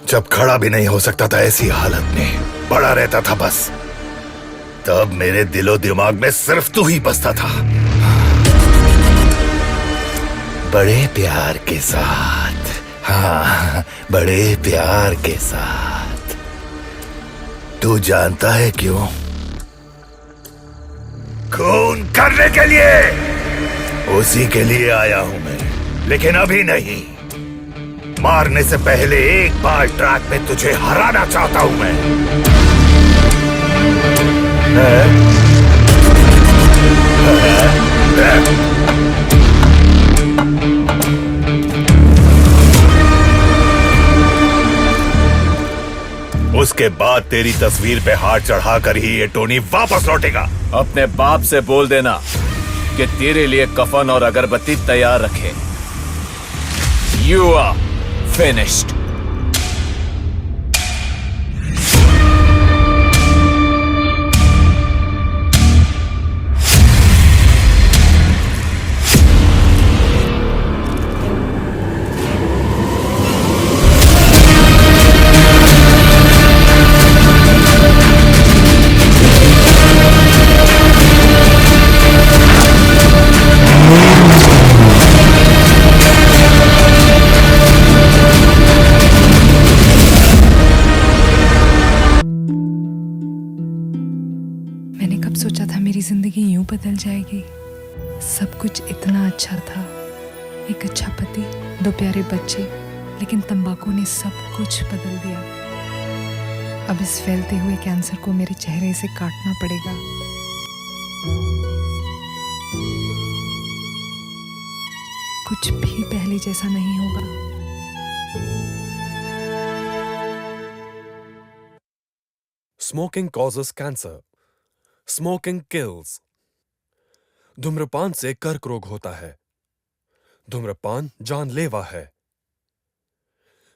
जब खड़ा भी नहीं हो सकता था ऐसी हालत में, पड़ा रहता था बस, तब मेरे दिलो दिमाग में सिर्फ तू ही बसता था। बड़े प्यार के साथ, हाँ, बड़े प्यार के साथ। तू जानता है क्यों? खून करने के लिए। उसी के लिए आया हूं मैं, लेकिन अभी नहीं। मारने से पहले एक बार ट्रैक में तुझे हराना चाहता हूं मैं। उसके बाद तेरी तस्वीर पे हाथ चढ़ाकर ही ये टोनी वापस लौटेगा। अपने बाप से बोल देना कि तेरे लिए कफन और अगरबत्ती तैयार रखे। You are finished. जिंदगी यूं बदल जाएगी। सब कुछ इतना अच्छा था, एक अच्छा पति, 2 प्यारे बच्चे, लेकिन तंबाकू ने सब कुछ बदल दिया। अब इस फैलते हुए कैंसर को मेरे चेहरे से काटना पड़ेगा। कुछ भी पहले जैसा नहीं होगा। Smoking causes cancer. Smoking kills. धूम्रपान से कर्क रोग होता है। धूम्रपान जानलेवा है।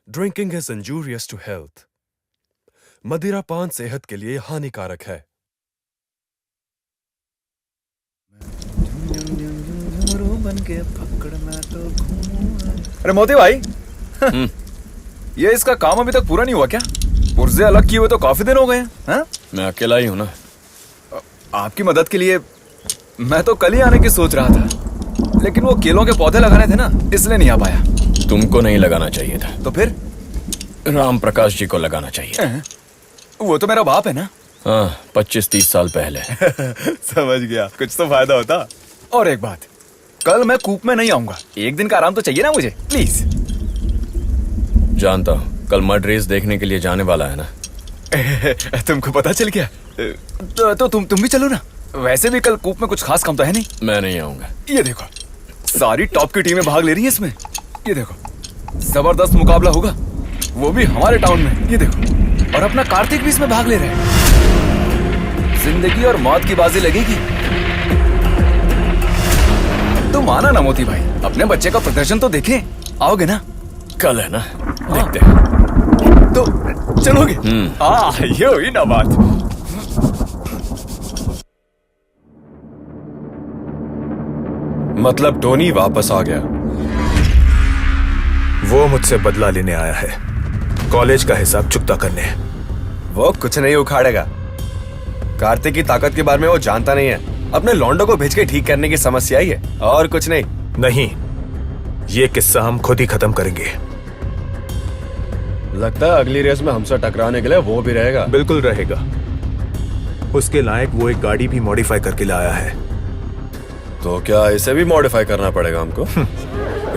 Drinking is injurious to health. मदिरापान सेहत के लिए हानिकारक है। अरे मोती भाई, ये इसका काम अभी तक पूरा नहीं हुआ क्या? पुर्जे अलग किए हुए तो काफी दिन हो गए हैं। मैं अकेला ही हूं ना। आपकी मदद के लिए मैं तो कल ही आने की सोच रहा था, लेकिन वो केलों के पौधे लगाने थे ना, इसलिए नहीं आ पाया। तुमको नहीं लगाना चाहिए था। तो फिर? राम प्रकाश जी को लगाना चाहिए। वो तो मेरा बाप है ना। हाँ, 25-30 साल पहले। समझ गया, कुछ तो फायदा होता। और एक बात, कल मैं कूप में नहीं आऊंगा। एक दिन का आराम तो चाहिए ना मुझे, प्लीज। जानता हूँ, कल मड रेस देखने के लिए जाने वाला है ना। तुमको पता चल गया? तो तुम भी चलो ना। वैसे भी कल कूप में कुछ खास काम तो है नहीं। मैं नहीं आऊंगा। ये देखो, सारी टॉप की टीमें भाग ले रही हैं इसमें। ये देखो, जबरदस्त मुकाबला होगा, वो भी हमारे टाउन में। ये देखो, और अपना कार्तिक भी इसमें भाग ले रहे हैं। जिंदगी और मौत की बाजी लगेगी। तो माना ना मोती भाई, अपने बच्चे का प्रदर्शन तो देखें। आओगे ना? कल है ना, देखते हैं। तो चलोगे? ये हुई ना बात। मतलब टोनी वापस आ गया। वो मुझसे बदला लेने आया है, कॉलेज का हिसाब चुकता करने। वो कुछ नहीं उखाड़ेगा, कार्तिक की ताकत के बारे में वो जानता नहीं है। अपने लौंडो को भेज के ठीक करने की समस्या ही है, और कुछ नहीं। नहीं, ये किस्सा हम खुद ही खत्म करेंगे। लगता है अगली रेस में हमसे टकराने के लिए वो भी रहेगा। बिल्कुल रहेगा। उसके लायक वो एक गाड़ी भी मॉडिफाई करके लाया है। तो क्या इसे भी मॉडिफाई करना पड़ेगा हमको?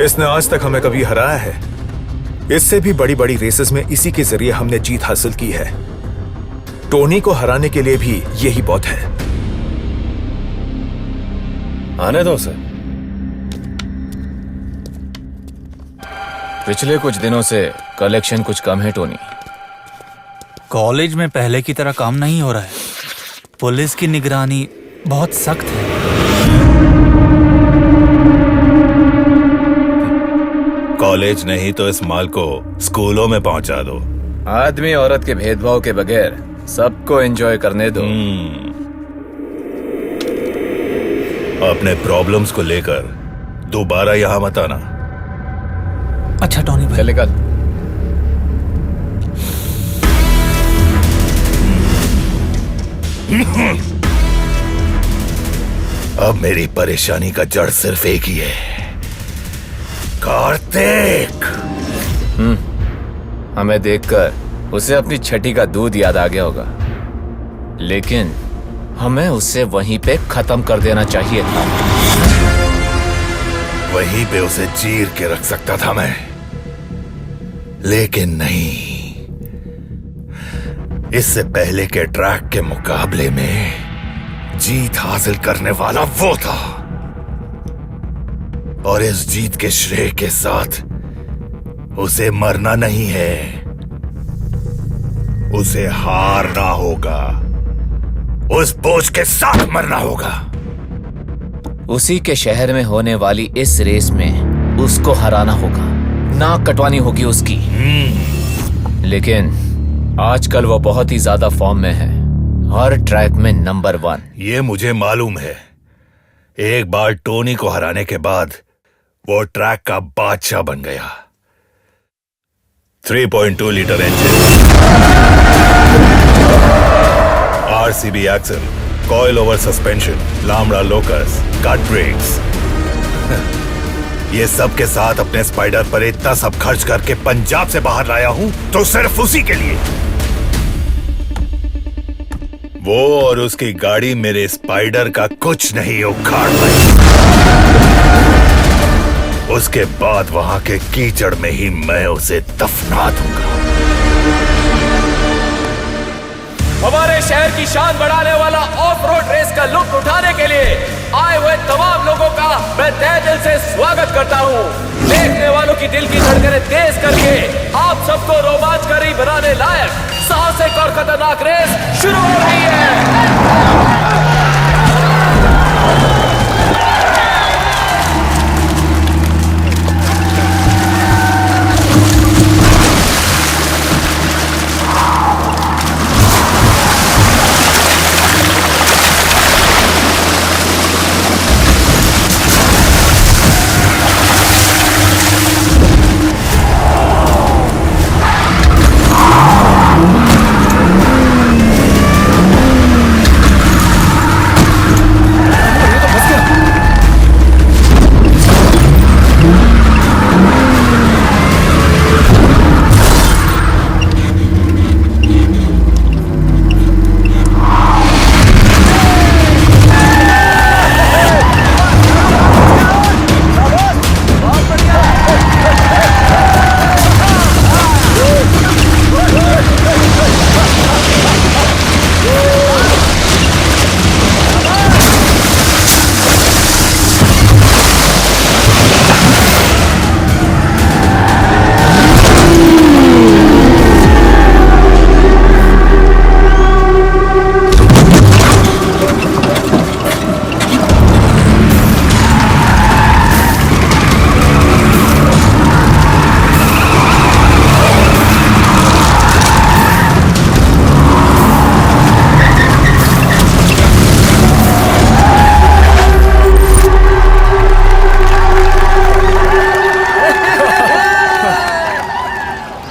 इसने आज तक हमें कभी हराया है। इससे भी बड़ी बड़ी रेसेस में इसी के जरिए हमने जीत हासिल की है। टोनी को हराने के लिए भी यही बहुत है। आने दो उसे। पिछले कुछ दिनों से कलेक्शन कुछ कम है टोनी। कॉलेज में पहले की तरह काम नहीं हो रहा है। पुलिस की निगरानी बहुत सख्त है। कॉलेज नहीं तो इस माल को स्कूलों में पहुंचा दो। आदमी औरत के भेदभाव के बगैर सबको एंजॉय करने दो। अपने प्रॉब्लम्स को लेकर दोबारा यहाँ मत आना। अच्छा टोनी भाई। चल निकल। अब मेरी परेशानी का जड़ सिर्फ एक ही है, कार्तिक। हमें देखकर उसे अपनी छठी का दूध याद आ गया होगा, लेकिन हमें उसे वहीं पे खत्म कर देना चाहिए था। वहीं पे उसे चीर के रख सकता था मैं, लेकिन नहीं। इससे पहले के ट्रैक के मुकाबले में जीत हासिल करने वाला वो था, और इस जीत के श्रेय के साथ उसे मरना नहीं है, उसे हारना होगा। उस बोझ के साथ मरना होगा। उसी के शहर में होने वाली इस रेस में उसको हराना होगा, नाक कटवानी होगी उसकी। लेकिन आजकल वो बहुत ही ज्यादा फॉर्म में है, हर ट्रैक में नंबर 1। ये मुझे मालूम है। एक बार टोनी को हराने के बाद वो ट्रैक का बादशाह बन गया। 3.2 litre engine, RCB axle, coil over suspension, लामड़ा लोकस, कट ब्रेक्स, ये सब के साथ अपने स्पाइडर पर इतना सब खर्च करके पंजाब से बाहर लाया हूं तो सिर्फ उसी के लिए। वो और उसकी गाड़ी मेरे स्पाइडर का कुछ नहीं उखाड़ पाई। उसके बाद वहां के कीचड़ में ही मैं उसे दफना दूंगा। हमारे शहर की शान बढ़ाने वाला ऑफ रोड रेस का लुत्फ उठाने के लिए आए हुए तमाम लोगों का मैं तहे दिल से स्वागत करता हूँ। देखने वालों की दिल की धड़कनें तेज करके आप सबको रोमांचकारी बनाने लायक साहसिक और खतरनाक रेस शुरू हो रही है।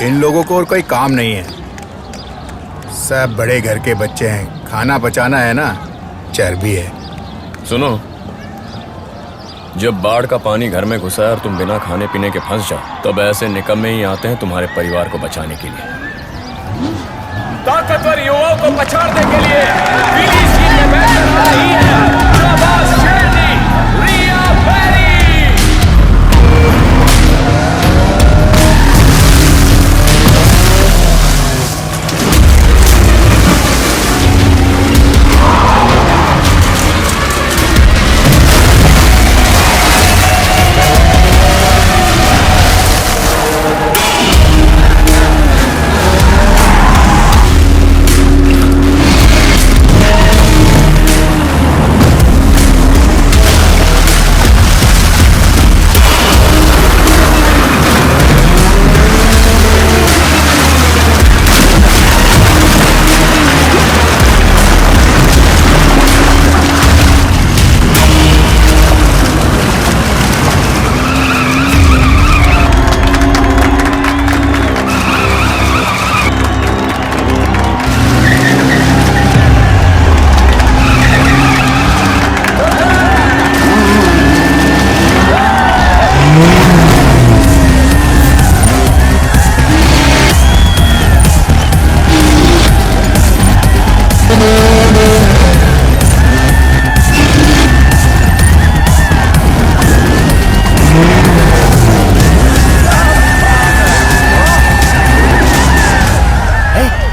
इन लोगों को और कोई काम नहीं है, सब बड़े घर के बच्चे हैं, खाना बचाना है ना, चर्बी है। सुनो, जब बाढ़ का पानी घर में घुसा है और तुम बिना खाने पीने के फंस जाओ, तब ऐसे निकम्मे ही आते हैं तुम्हारे परिवार को बचाने के लिए। ताकतवर युवाओं को पछाड़ने के लिए पीली सीट में बैठकर आ रही है शाबाश शेरनी रिया बैरी।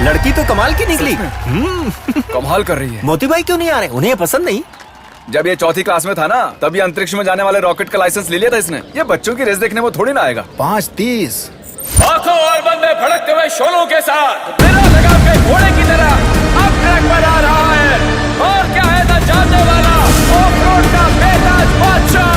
लड़की तो कमाल की निकली। कमाल कर रही है। मोती भाई क्यों नहीं आ रहे? उन्हें पसंद नहीं? जब ये चौथी क्लास में था ना, तब ये अंतरिक्ष में जाने वाले रॉकेट का लाइसेंस ले लिया था इसने। ये बच्चों की रेस देखने वो थोड़ी ना आएगा। 5:30 आंखों और बंदे भड़कते हुए शोलों के साथ बिना लगाम के घोड़े की तरह अब ट्रैक पर आ रहा है। और क्या है ना जानने वाला ऑफ रोड का बेताज बादशाह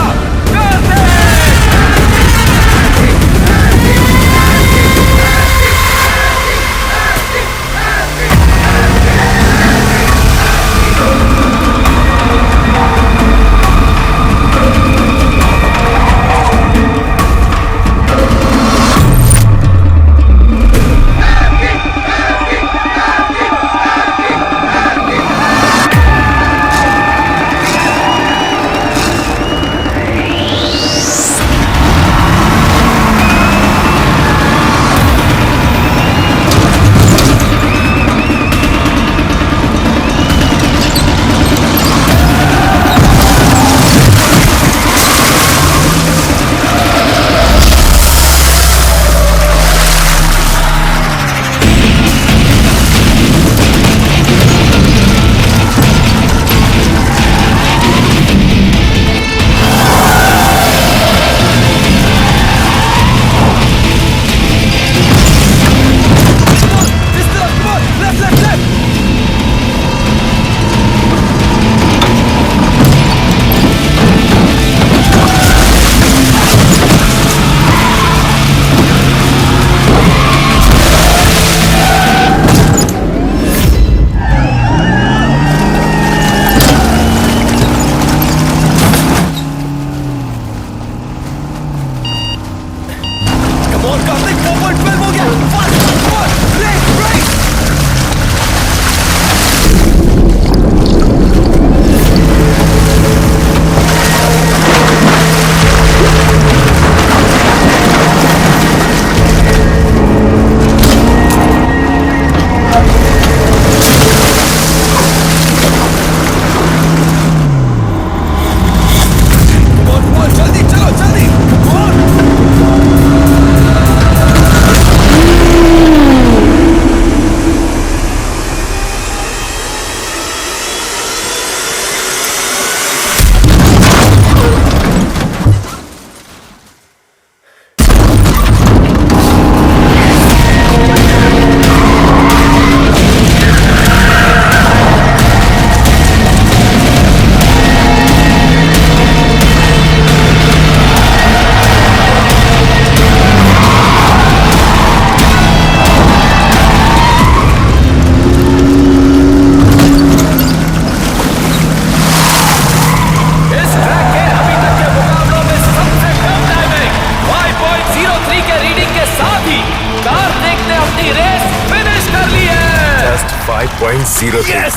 Just 5.03. Yes!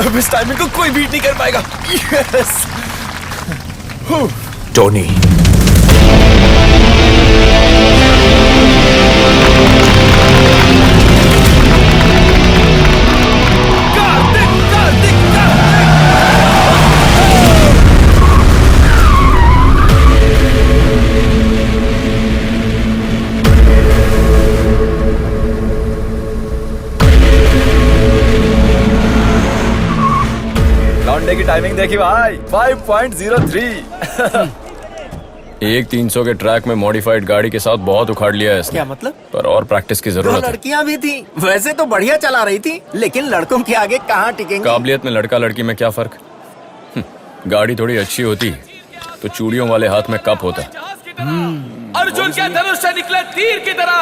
अब इस टाइमिंग को कोई बीट नहीं कर पाएगा। Yes! टोनी, लौंडे की टाइमिंग देखी भाई, 5.03। एक 300 के ट्रैक में मॉडिफाइड गाड़ी के साथ बहुत उखाड़ लिया है इसने। क्या मतलब? पर और प्रैक्टिस की दो जरूरत है। लड़कियां भी थी, वैसे तो बढ़िया चला रही थी, लेकिन लड़कों के आगे कहाँ टिकेंगी? काबिलियत में लड़का लड़की में क्या फर्क? गाड़ी थोड़ी अच्छी होती तो चूड़ियों वाले हाथ में कप होता। अर्जुन के धनुष से निकले तीर की तरह,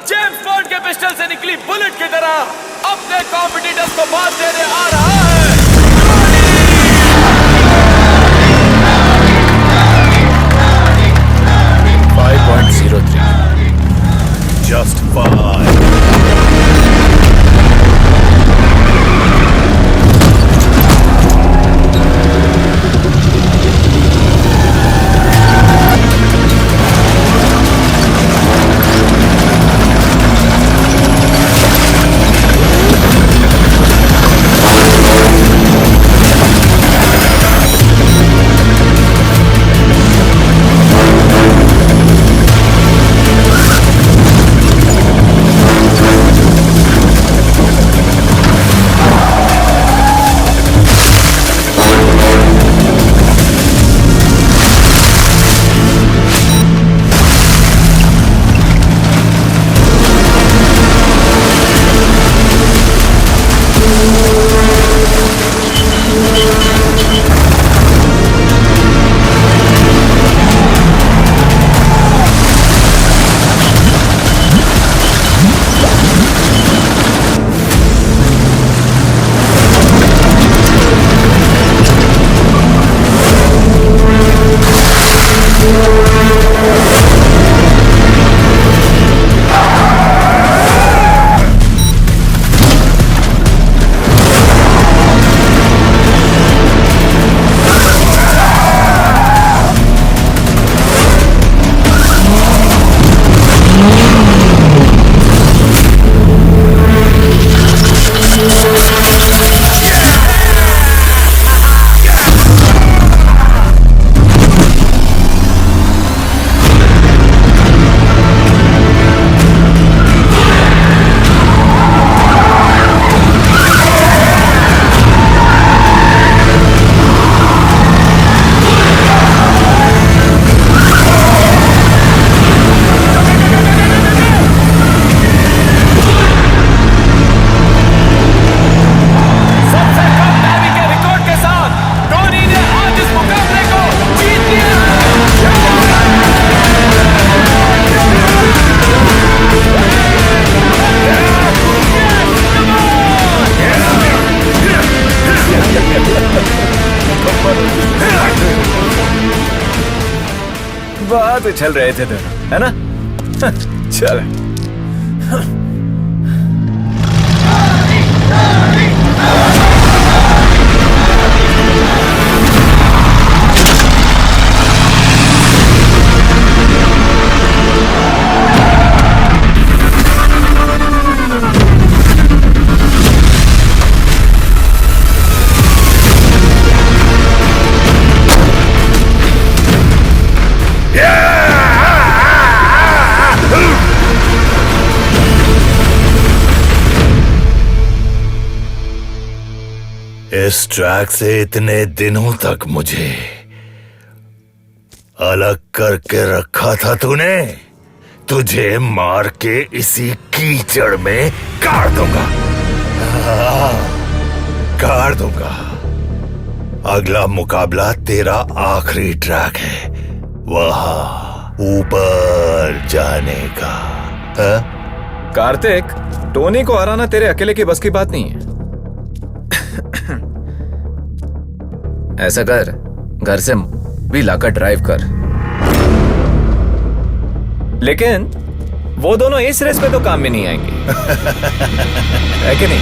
जेम्स बॉन्ड के पिस्टल से निकली बुलेट की तरह अपने कॉम्पिटिटर्स को मात देने आ रहा है। Just 5. बहुत उछल रहे थे दोनों, है ना? चलो। इस ट्रैक से इतने दिनों तक मुझे अलग करके रखा था तूने। तुझे मार के इसी कीचड़ में गाड़ दूंगा, गाड़ दूंगा। अगला मुकाबला तेरा आखिरी ट्रैक है, वहां ऊपर जाने का। कार्तिक, टोनी को हराना तेरे अकेले की बस की बात नहीं है। ऐसा कर, घर से भी लाकर ड्राइव कर, लेकिन वो दोनों इस रेस में तो काम में नहीं आएंगे। है कि नहीं?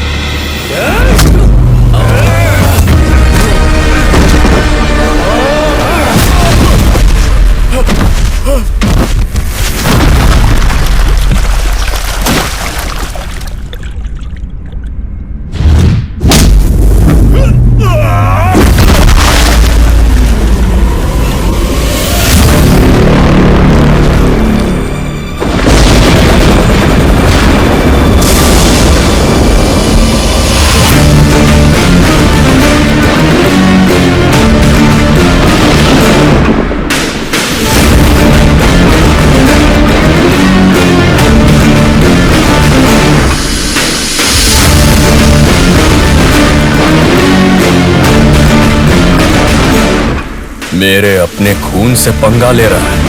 मेरे अपने खून से पंगा ले रहा है।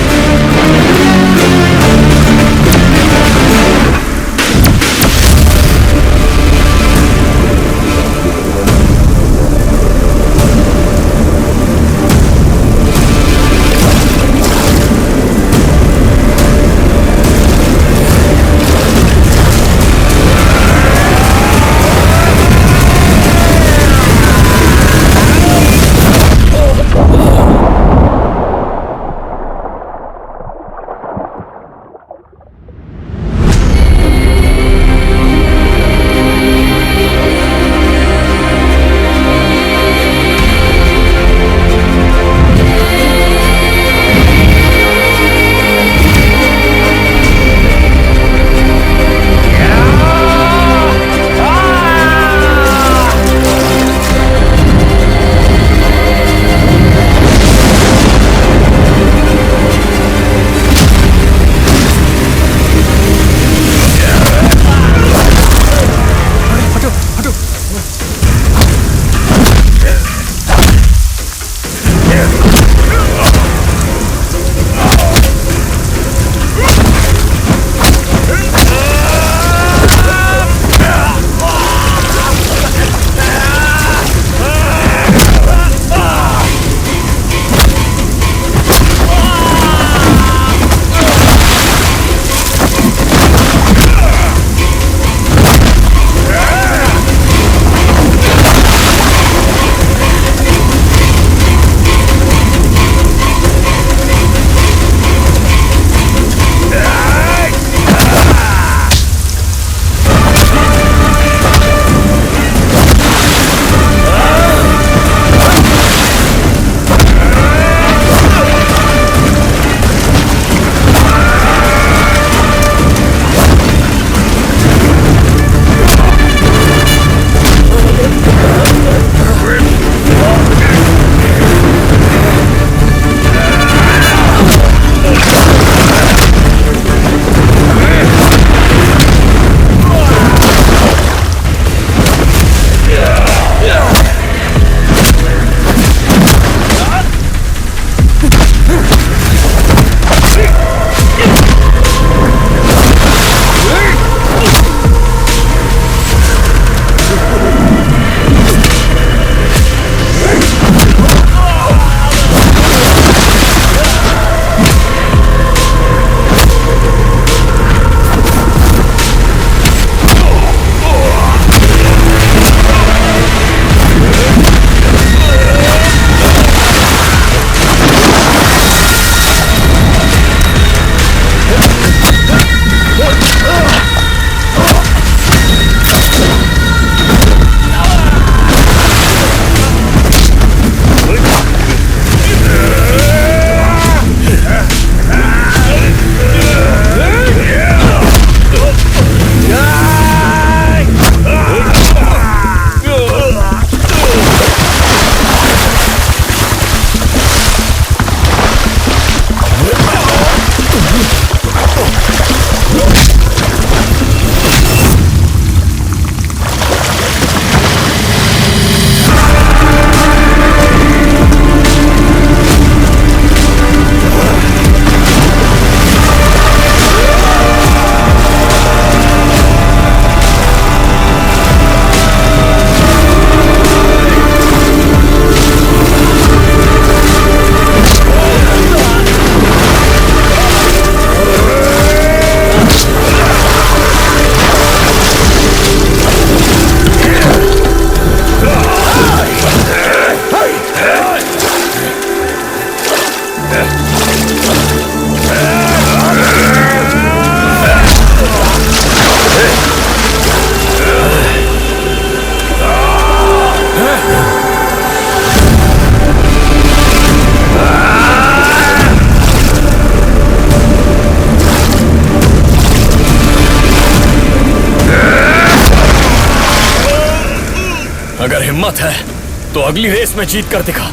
हिम्मत है तो अगली रेस में जीत कर दिखा।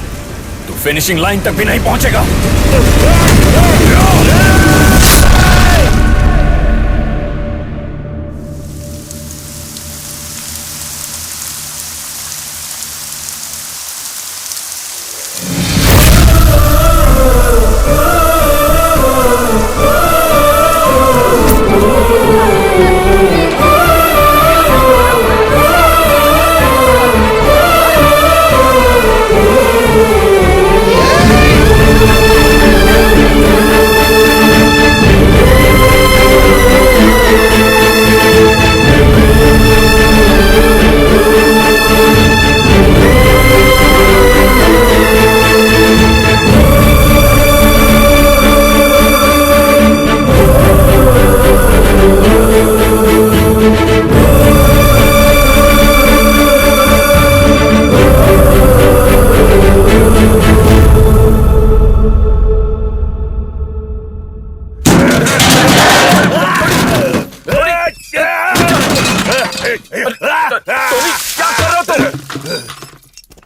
तू फिनिशिंग लाइन तक भी नहीं पहुंचेगा।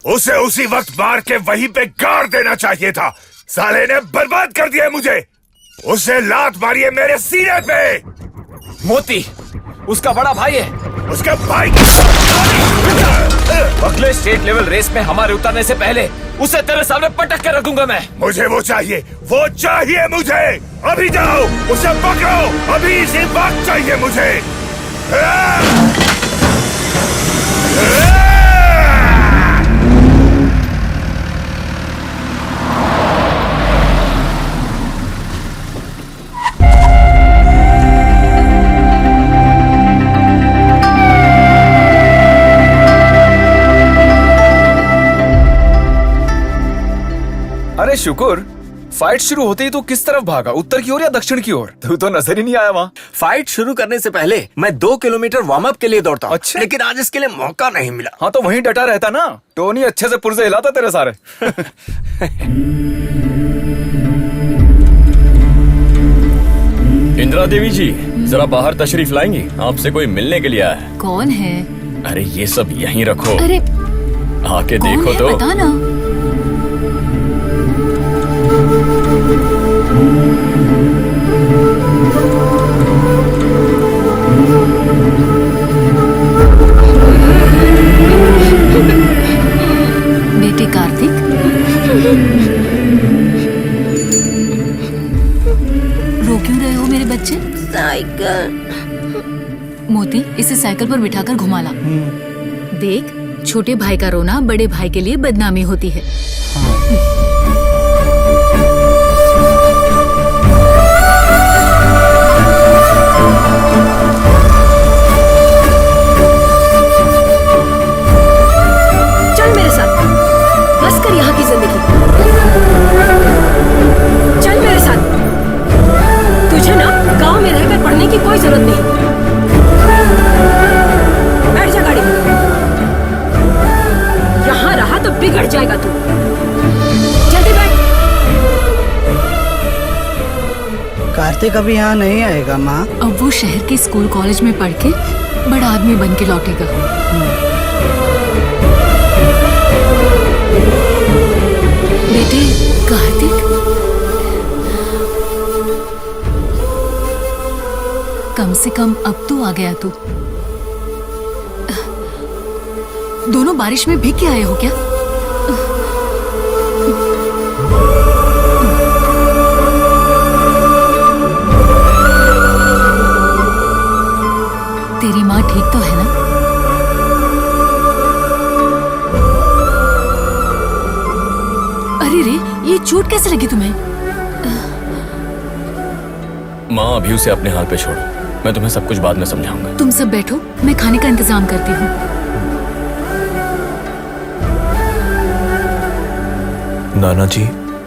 उसे उसी वक्त मार के वहीं पे गाड़ देना चाहिए था। साले ने बर्बाद कर दिया मुझे। उसे लात मारी है मेरे सीने पे। मोती उसका बड़ा भाई है। उसका भाई अगले स्टेट लेवल रेस में हमारे उतरने से पहले उसे तेरे सामने पटक के रखूंगा मैं। मुझे वो चाहिए मुझे। अभी जाओ उसे पकड़ो, अभी इसी वक्त चाहिए मुझे। अरे शुक्र, फाइट शुरू होते ही तो किस तरफ भागा, उत्तर की ओर या दक्षिण की ओर? तू तो नजर ही नहीं आया वहाँ। फाइट शुरू करने से पहले मैं 2 किलोमीटर वार्म अप के लिए दौड़ता हूँ। अच्छा। लेकिन आज इसके लिए मौका नहीं मिला। हाँ तो वहीं डटा रहता ना, टोनी अच्छे से पुर्जे हिलाता तेरे सारे। इंदिरा देवी जी, जरा बाहर तशरीफ लाएंगी? आपसे कोई मिलने के लिए आया है। कौन है? अरे ये सब यहीं रखो। अरे आके कौन देखो है? तो। बता ना। बेटे कार्तिक, रो क्यों रहे हो मेरे बच्चे? साइकिल। मोती, इसे साइकिल पर बिठाकर घुमा ला। देख, छोटे भाई का रोना बड़े भाई के लिए बदनामी होती है। चल मेरे साथ, बस कर यहाँ की जिंदगी। चल मेरे साथ। तुझे ना गांव में रहकर पढ़ने की कोई जरूरत नहीं। बैठ जा गाड़ी में। यहाँ रहा तो बिगड़ जाएगा तू। जल्दी बैठ। कार्तिक अभी यहाँ नहीं आएगा माँ। अब वो शहर के स्कूल कॉलेज में पढ़ के बड़ा आदमी बन के लौटेगा। बेटे कार्तिक, कम से कम अब तो आ गया तू। दोनों बारिश में भीग के आए हो क्या? तेरी माँ ठीक तो है ना? अरे रे, ये चोट कैसे लगी तुम्हें? माँ अभी उसे अपने हाल पे छोड़ो, मैं तुम्हें सब कुछ बाद में समझाऊंगा। तुम सब बैठो, मैं खाने का इंतजाम करती हूँ। नाना जी,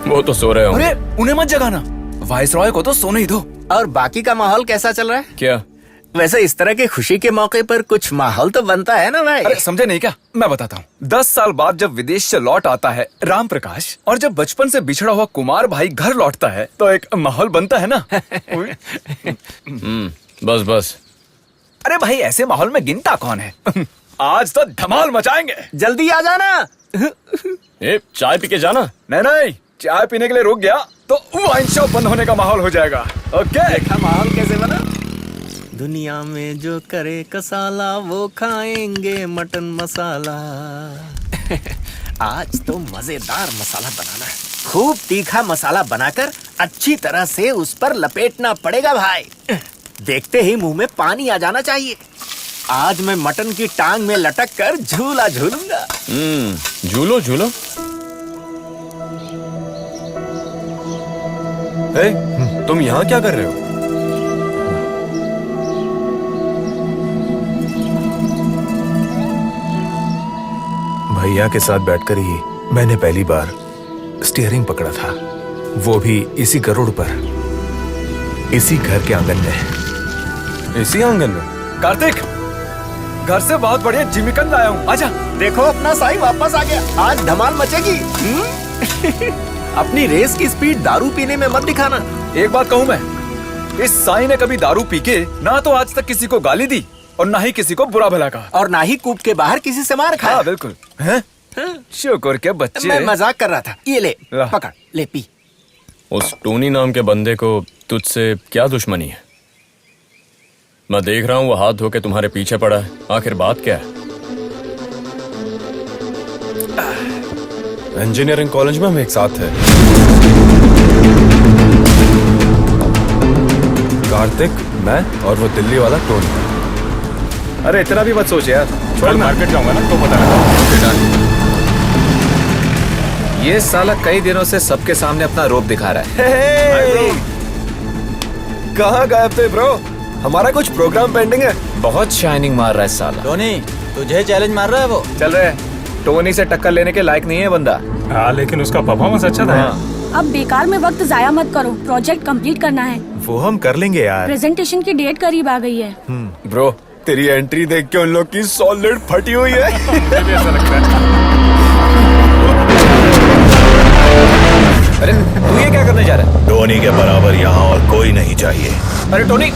वो तो सो रहे होंगे। अरे उन्हें मत जगाना, वाइसरॉय को तो सोने ही दो। और बाकी का माहौल कैसा चल रहा है? क्या? वैसे इस तरह के खुशी के मौके पर कुछ माहौल तो बनता है ना भाई। अरे समझे नहीं क्या? मैं बताता हूँ। 10 साल बाद जब विदेश से लौट आता है राम प्रकाश, और जब बचपन से बिछड़ा हुआ कुमार भाई घर लौटता है तो एक माहौल बनता है ना। बस बस। अरे भाई ऐसे माहौल में गिनता कौन है? आज तो धमाल मचाएंगे। जल्दी आ जाना। ए, चाय पी के जाना। नहीं, चाय पीने के लिए रुक गया तो वाइन शॉप बंद होने का माहौल हो जाएगा। ओके, देखा माहौल कैसे बना। दुनिया में जो करे कसाला वो खाएंगे मटन मसाला। आज तो मजेदार मसाला बनाना है। खूब तीखा मसाला बनाकर अच्छी तरह से उस पर लपेटना पड़ेगा भाई। देखते ही मुंह में पानी आ जाना चाहिए। आज मैं मटन की टांग में लटक कर झूला झूलूंगा। झूलो झूलो। तुम यहाँ क्या कर रहे हो? भैया के साथ बैठकर ही मैंने पहली बार स्टीयरिंग पकड़ा था, वो भी इसी गरुड़ पर, इसी घर के आंगन में। इसी आंगन में? कार्तिक, घर से बहुत बढ़िया जिमिकंद लाया हूँ, आजा। देखो अपना साई वापस आ गया। आज धमाल मचेगी। अपनी रेस की स्पीड दारू पीने में मत दिखाना। एक बात कहूँ मैं, इस साई ने कभी दारू पी के ना तो आज तक किसी को गाली दी और ना ही किसी को बुरा भला कहा, और ना ही कूप के बाहर किसी से मार खाया। हाँ बिल्कुल। हैं? शुक्र के बच्चे। मैं मजाक कर रहा था। ये ले पकड़, ले पी। उस टोनी नाम के बंदे को तुझसे क्या दुश्मनी है? मैं देख रहा हूँ वो हाथ धो के तुम्हारे पीछे पड़ा है, आखिर बात क्या है? इंजीनियरिंग कॉलेज में हम एक साथ थे। कार्तिक, मैं और वो दिल्ली वाला टोनी। अरे इतना भी मत सोच यार। कल मार्केट जाऊंगा ना तो पता लगा। ये साला कई दिनों से सबके सामने अपना रूप दिखा रहा है। कहाँ गायब थे ब्रो? हमारा कुछ प्रोग्राम पेंडिंग है। बहुत शाइनिंग मार रहा है साला। टोनी, तुझे चैलेंज मार रहा है वो। चल रहे, टोनी से टक्कर लेने के लायक नहीं है बंदा। हाँ, लेकिन उसका परफॉर्मेंस अच्छा था। अब बेकार में वक्त जाया मत करो, प्रोजेक्ट कंप्लीट करना है। वो हम कर लेंगे यार। प्रेजेंटेशन की डेट करीब आ गई है। ब्रो, तेरी एंट्री देख के उन लोग की सॉलिड फटी हुई है। ऐसा लगता है। अरे तू ये क्या करने जा रहा है? टोनी के बराबर यहाँ और कोई नहीं चाहिए। अरे टोनी,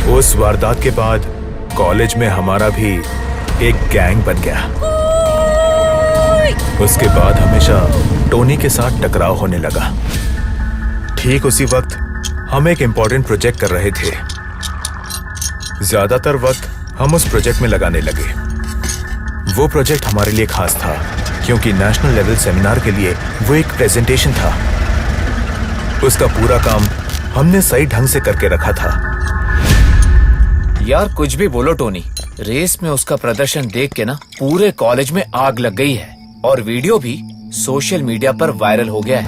उस वारदात के बाद कॉलेज में हमारा भी एक गैंग बन गया। उसके बाद हमेशा टोनी के साथ टकराव होने लगा। ठीक उसी वक्त हम एक इम्पोर्टेंट प्रोजेक्ट कर रहे थे। ज्यादातर वक्त हम उस प्रोजेक्ट में लगाने लगे। वो प्रोजेक्ट हमारे लिए खास था क्योंकि नेशनल लेवल सेमिनार के लिए वो एक प्रेजेंटेशन था। उसका पूरा काम हमने सही ढंग से करके रखा था। यार कुछ भी बोलो टोनी, रेस में उसका प्रदर्शन देख के ना पूरे कॉलेज में आग लग गई है और वीडियो भी सोशल मीडिया पर वायरल हो गया है।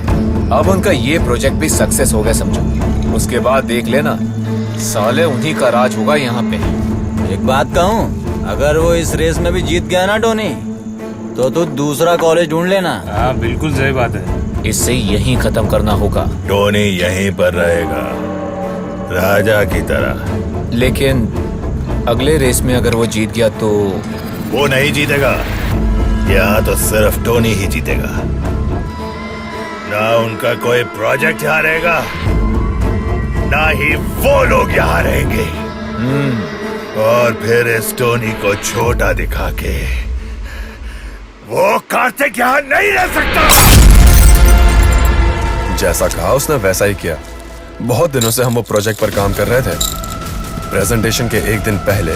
अब उनका ये प्रोजेक्ट भी सक्सेस हो गया समझो। उसके बाद देख लेना, साले उन्हीं का राज होगा यहाँ पे। एक बात कहूँ, अगर वो इस रेस में भी जीत गया ना टोनी, तो तू दूसरा कॉलेज ढूंढ लेना। हाँ बिल्कुल सही बात है। इससे यहीं खत्म करना होगा। टोनी यहीं पर रहेगा, राजा की तरह। लेकिन अगले रेस में अगर वो जीत गया तो? वो नहीं जीतेगा। यहाँ तो सिर्फ टोनी ही जीतेगा। ना उनका कोई प्रोजेक्ट यहाँ रहेगा, ना ही वो लोग यहाँ रहेंगे। और फिर इस टोनी को छोटा दिखा के वो कार्तिक यहाँ नहीं रह सकता। जैसा कहा उसने वैसा ही किया। बहुत दिनों से हम वो प्रोजेक्ट पर काम कर रहे थे। प्रेजेंटेशन के एक दिन पहले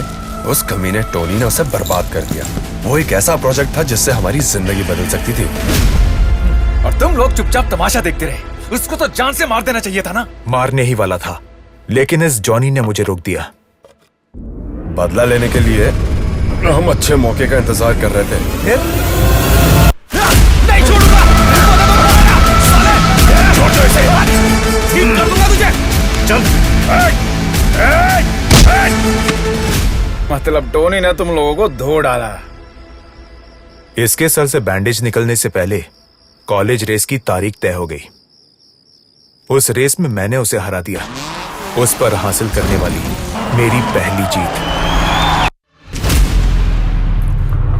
उस कमीने टोनी ने उसे बर्बाद कर दिया। वो एक ऐसा प्रोजेक्ट था जिससे हमारी जिंदगी बदल सकती थी। और तुम लोग चुपचाप तमाशा देखते रहे। उसको तो जान से मार देना चाहिए था ना। मारने ही वाला था, लेकिन इस जॉनी ने मुझे रोक दिया। बदला लेने के लिए हम अच्छे मौके का इंतजार कर रहे थे। नहीं छोड़ूंगा। ठीक कर दूंगा तुझे। चल। मतलब टोनी ने तुम लोगों को धो डाला। इसके सर से बैंडेज निकलने से पहले कॉलेज रेस की तारीख तय हो गई। उस रेस में मैंने उसे हरा दिया। उस पर हासिल करने वाली मेरी पहली जीत।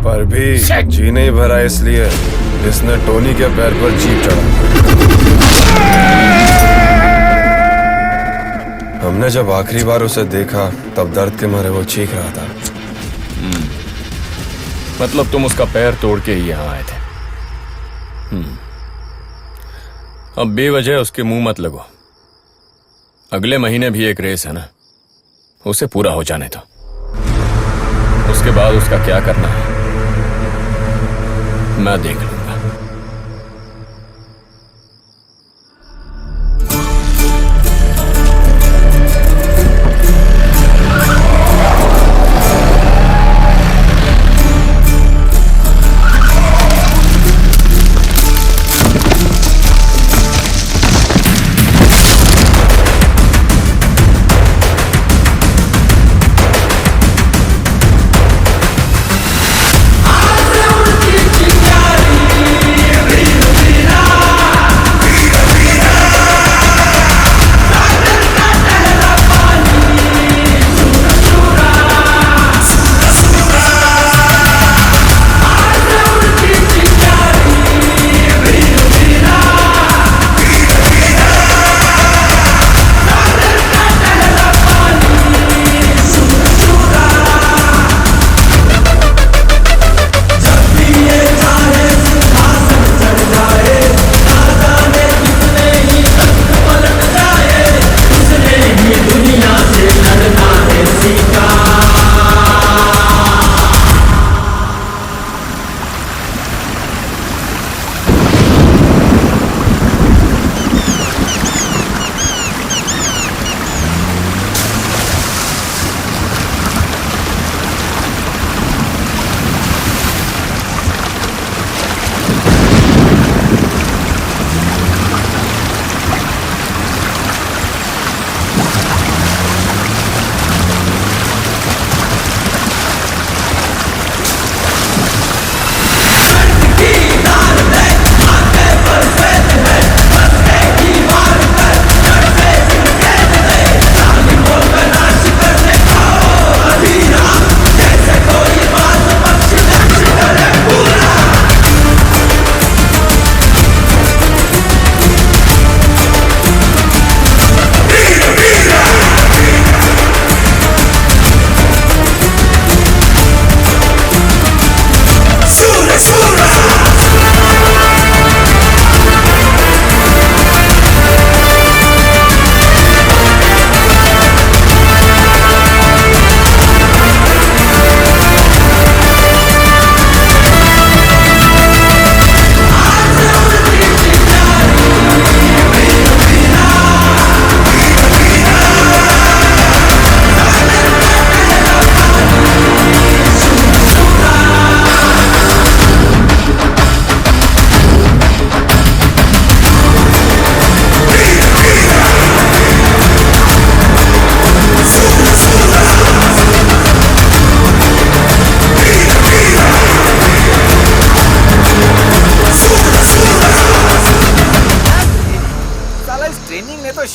पर भी जी नहीं भरा, इसलिए इसने टोनी के पैर पर जीप चढ़ा। हमने जब आखिरी बार उसे देखा तब दर्द के मारे वो चीख रहा था। मतलब तुम उसका पैर तोड़ के ही यहाँ आए थे। अब बेवजह उसके मुंह मत लगो। अगले महीने भी एक रेस है ना, उसे पूरा हो जाने दो। उसके बाद उसका क्या करना है मैं देख लूंगा।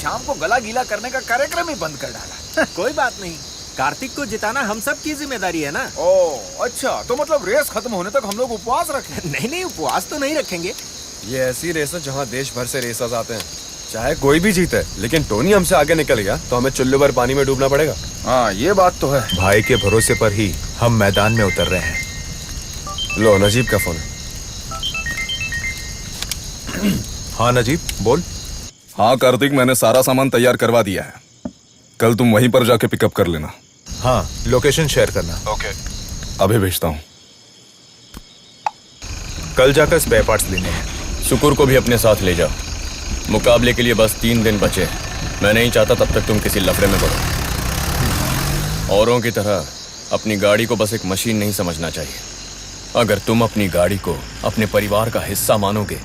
शाम को गला गीला करने का कार्यक्रम ही बंद कर डाला। कोई बात नहीं, कार्तिक को जिताना हम सब की जिम्मेदारी है ना। ओह अच्छा, तो मतलब रेस खत्म होने तक हम लोग उपवास रखें? नहीं, उपवास तो नहीं रखेंगे। ये ऐसी रेस है जहाँ देश भर से रेसर्स आते हैं, चाहे कोई भी जीते, लेकिन टोनी हमसे आगे निकल गया तो हमें चुल्लू भर पानी में डूबना पड़ेगा। हाँ ये बात तो है। भाई के भरोसे पर ही हम मैदान में उतर रहे हैं। लो नजीब का फोन है। हाँ नजीब बोल। हाँ कार्तिक, मैंने सारा सामान तैयार करवा दिया है, कल तुम वहीं पर जाके पिकअप कर लेना। हाँ लोकेशन शेयर करना। ओके अभी भेजता हूँ। कल जाकर स्पेयर पार्ट्स लेने हैं। शुक्र को भी अपने साथ ले जाओ, मुकाबले के लिए बस 3 दिन बचे। मैं नहीं चाहता तब तक तुम किसी लफड़े में पड़ो। औरों की तरह अपनी गाड़ी को बस एक मशीन नहीं समझना चाहिए। अगर तुम अपनी गाड़ी को अपने परिवार का हिस्सा मानोगे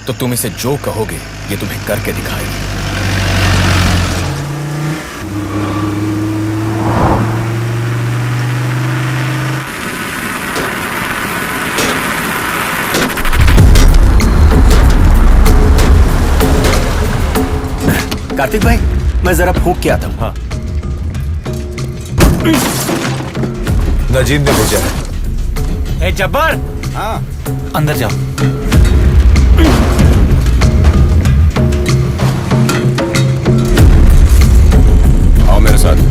तो तुम इसे जो कहोगे ये तुम्हें करके दिखाएगी। कार्तिक भाई, मैं जरा फूंक के आता हूँ। हाँ। नजीब ने भेजा है। ए जब्बार, हाँ अंदर जाओ। आओ मेरे साथ।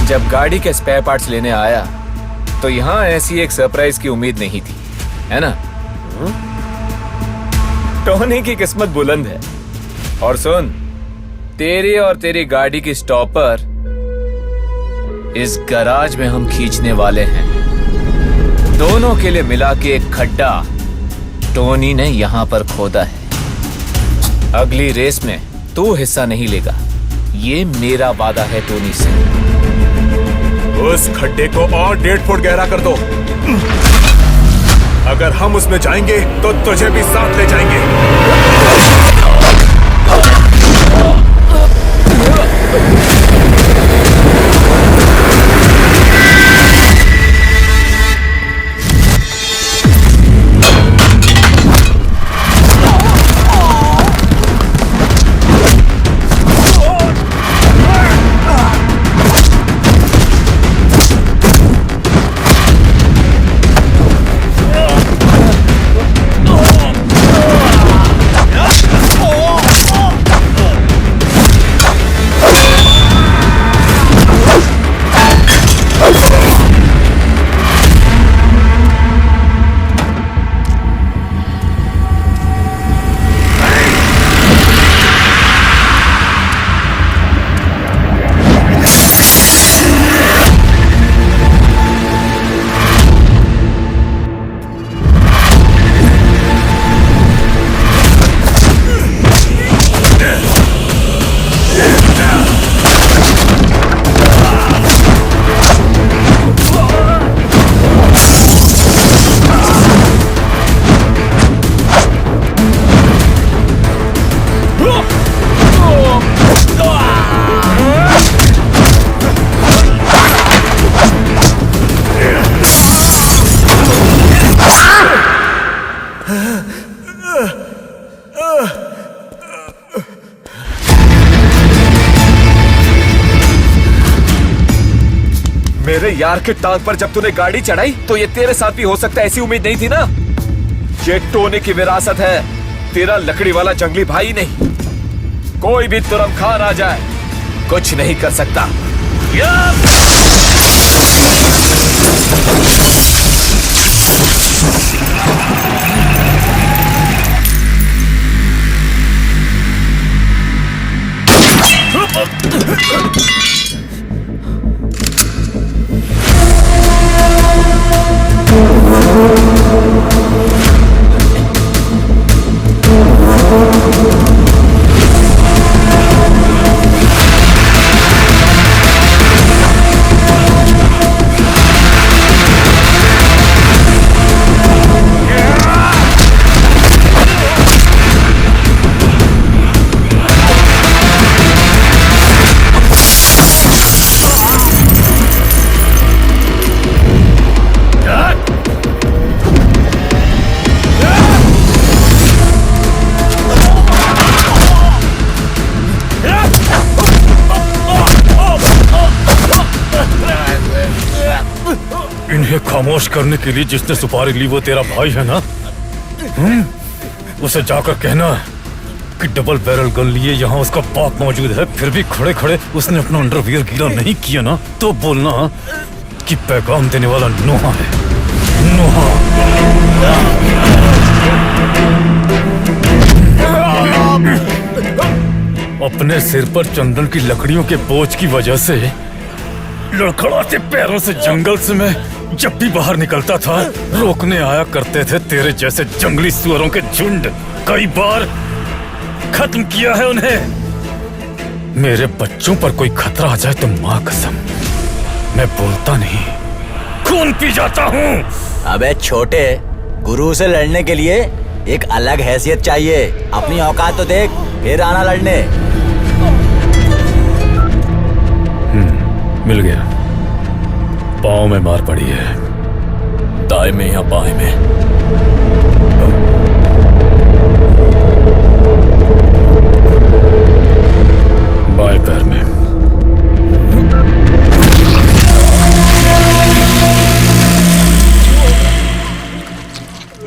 जब गाड़ी के स्पेयर पार्ट्स लेने आया तो यहाँ ऐसी एक सरप्राइज की उम्मीद नहीं थी, है ना? टोनी की किस्मत बुलंद है। और सुन, तेरी और तेरी गाड़ी की स्टॉपर इस गराज में हम खींचने वाले हैं। दोनों के लिए मिला के एक खड्डा टोनी ने यहाँ पर खोदा है। अगली रेस में तू हिस्सा नहीं लेगा, ये मेरा वादा है टोनी से। उस खड्डे को और 1.5 फुट गहरा कर दो। अगर हम उसमें जाएंगे तो तुझे भी साथ ले जाएंगे। मेरे यार के टांग पर जब तूने गाड़ी चढ़ाई तो ये तेरे साथ भी हो सकता है, ऐसी उम्मीद नहीं थी ना। ये टोनी की विरासत है, तेरा लकड़ी वाला जंगली भाई नहीं। कोई भी तुरंत खान आ जाए, कुछ नहीं कर सकता। इन्हें खामोश करने के लिए जिसने सुपारी ली वो तेरा भाई है ना? उसे जाकर कहना कि डबल बैरल गन लिए यहाँ उसका बाप मौजूद है, फिर भी खड़े खड़े उसने अपना अंडरवियर गीला नहीं किया ना, तो बोलना कि पैगाम देने वाला नोहा है। नोहा। अपने सिर पर चंदन की लकड़ियों के बोझ की वजह से लड़खड़ाते पैरों से जंगल से मैं जब भी बाहर निकलता था रोकने आया करते थे तेरे जैसे जंगली सुअरों के झुंड। कई बार खत्म किया है उन्हें। मेरे बच्चों पर कोई खतरा आ जाए तो माँ कसम मैं बोलता नहीं, खून पी जाता हूँ। अबे छोटे, गुरु से लड़ने के लिए एक अलग हैसियत चाहिए। अपनी औकात तो देख, फिर आना लड़ने। मिल गया। पाँव में मार पड़ी है। दाएं में या बाएं में? बाएं पैर में।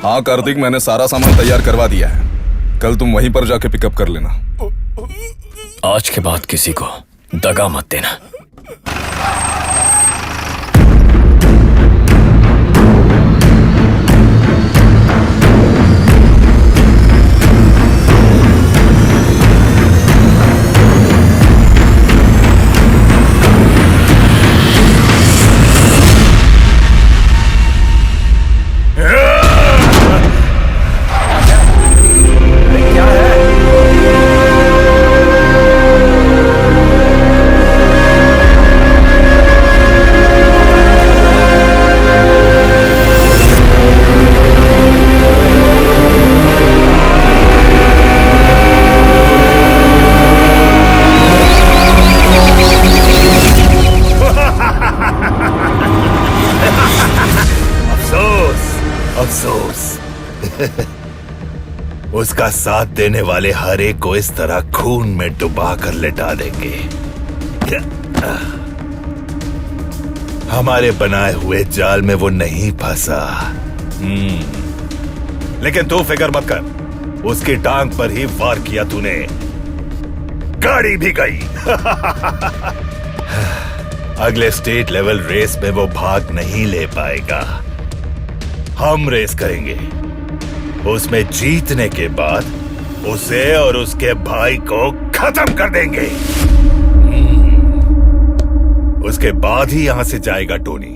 हाँ कार्तिक, मैंने सारा सामान तैयार करवा दिया है। कल तुम वहीं पर जाके पिकअप कर लेना। आज के बाद किसी को दगा मत देना। उसका साथ देने वाले हर एक को इस तरह खून में डुबा कर लेटा देंगे। हमारे बनाए हुए जाल में वो नहीं फंसा। लेकिन तू फिक्र मत कर, उसकी टांग पर ही वार किया तूने, गाड़ी भी गई। अगले स्टेट लेवल रेस में वो भाग नहीं ले पाएगा। हम रेस करेंगे, उसमें जीतने के बाद उसे और उसके भाई को खत्म कर देंगे। उसके बाद ही यहां से जाएगा टोनी।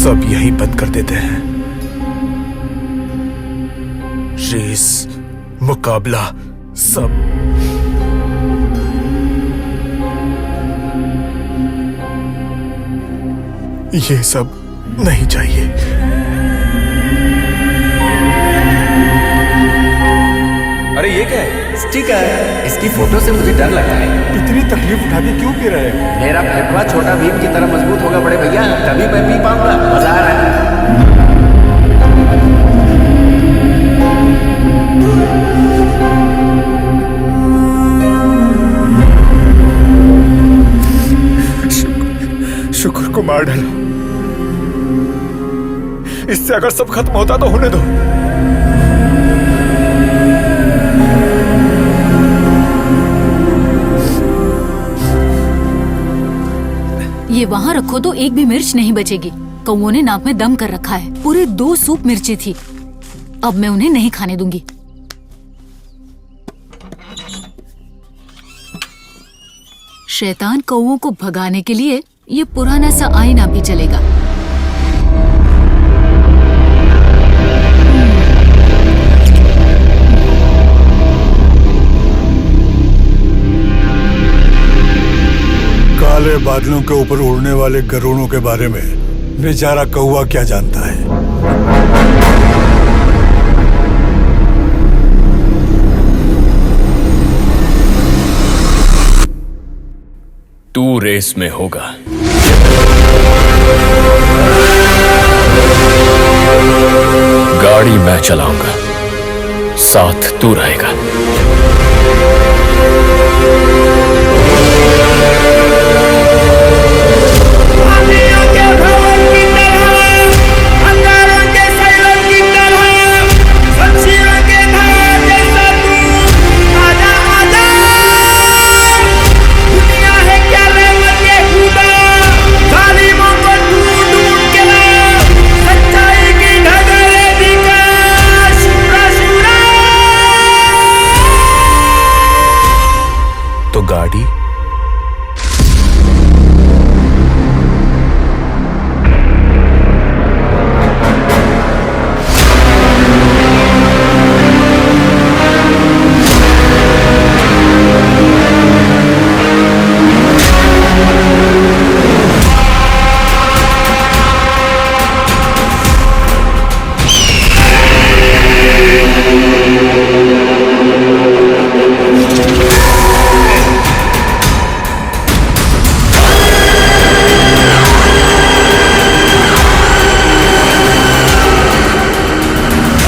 सब यही बंद कर देते हैं। रेस, मुकाबला, सब। ये सब नहीं चाहिए। अरे ये क्या है? स्टिकर। इसकी फोटो से मुझे डर लगा है। इतनी तकलीफ उठा के क्यों पी रहे हो? मेरा फेफड़ा छोटा भीम की तरह मजबूत होगा बड़े भैया, तभी मैं पी पाऊंगा। मजा आ रहा है। शुक्र को मार डालो। इससे अगर सब खत्म होता तो होने दो। ये वहाँ रखो तो एक भी मिर्च नहीं बचेगी। कौओं ने नाक में दम कर रखा है। पूरे 2 सूप मिर्ची थी। अब मैं उन्हें नहीं खाने दूंगी। शैतान कौओं को भगाने के लिए ये पुराना सा आईना भी चलेगा। काले बादलों के ऊपर उड़ने वाले गरुड़ों के बारे में बेचारा कौवा क्या जानता है। तू रेस में होगा। गाड़ी मैं चलाऊंगा, साथ तू रहेगा। तो गाड़ी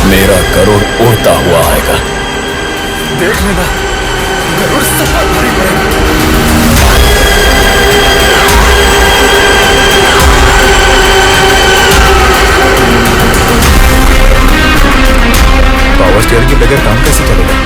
मेरा गरुड़ उड़ता हुआ आएगा। देख लेना, गरुड़ सब पर भारी पड़ेगा। पावर स्टीयरिंग के बगैर काम कैसे चलेगा?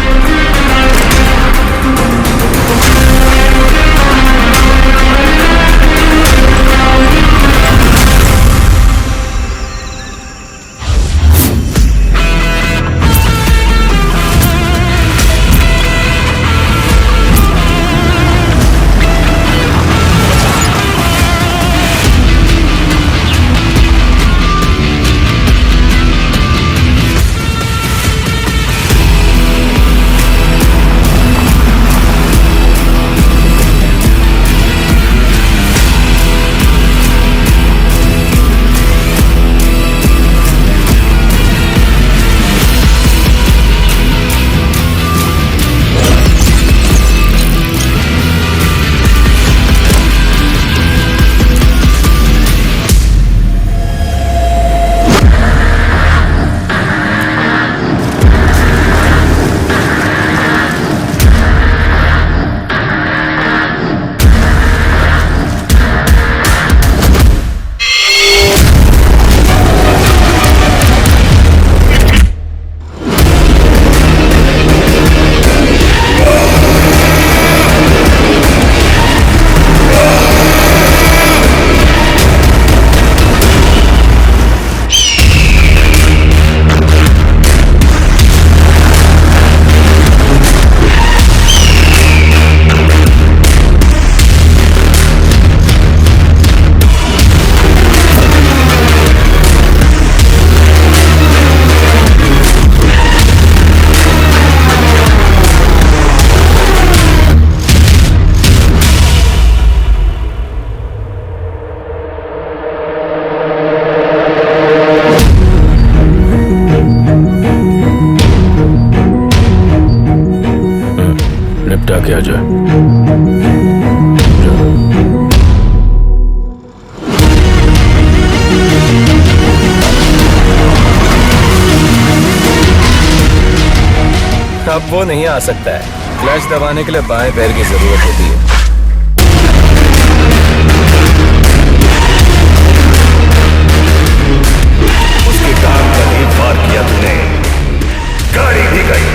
अब वो नहीं आ सकता है। क्लच दबाने के लिए बाएं पैर की जरूरत होती है। उसके काम का एक बार किया तूने, गाड़ी भी गई।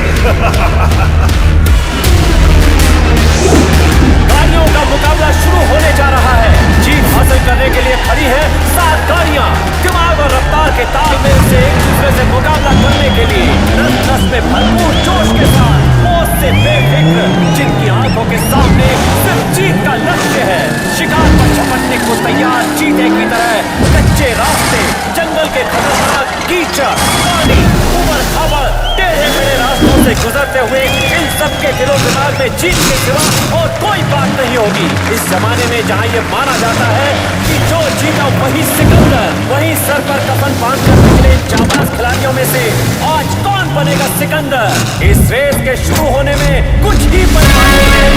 गाड़ियों का मुकाबला शुरू होने जा रहा है। जीत हासिल करने के लिए खड़ी है 7 गाड़ियां। दिमाग और रफ्तार के तालमेल से एक दूसरे से मुकाबला करने के लिए नस नस में भरपूर जोश के साथ, मौत से बेफिक्र, जिनकी आंखों के सामने सिर्फ जीत का लक्ष्य है। शिकार पर झपटने को तैयार चीते की तरह कच्चे रास्ते, जंगल के खतरनाक कीचड़, पानी, उबड़ खाबड़, टेढ़े मेढ़े रास्तों से गुजरते हुए इन सबके दिलो दिमाग में जीत के सिवा और कोई बात नहीं होगी। इस जमाने में जहाँ ये माना जाता है कि जो जीता वही सिकंदर, वही सर पर कफन बांधकर निकले जाबाज खिलाड़ियों में से आज कौन बनेगा सिकंदर? इस रेस के शुरू होने में कुछ ही पल बाकी हैं।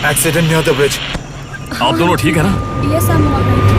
Accident near the bridge. आप दोनों ठीक है ना? Yes I am alright.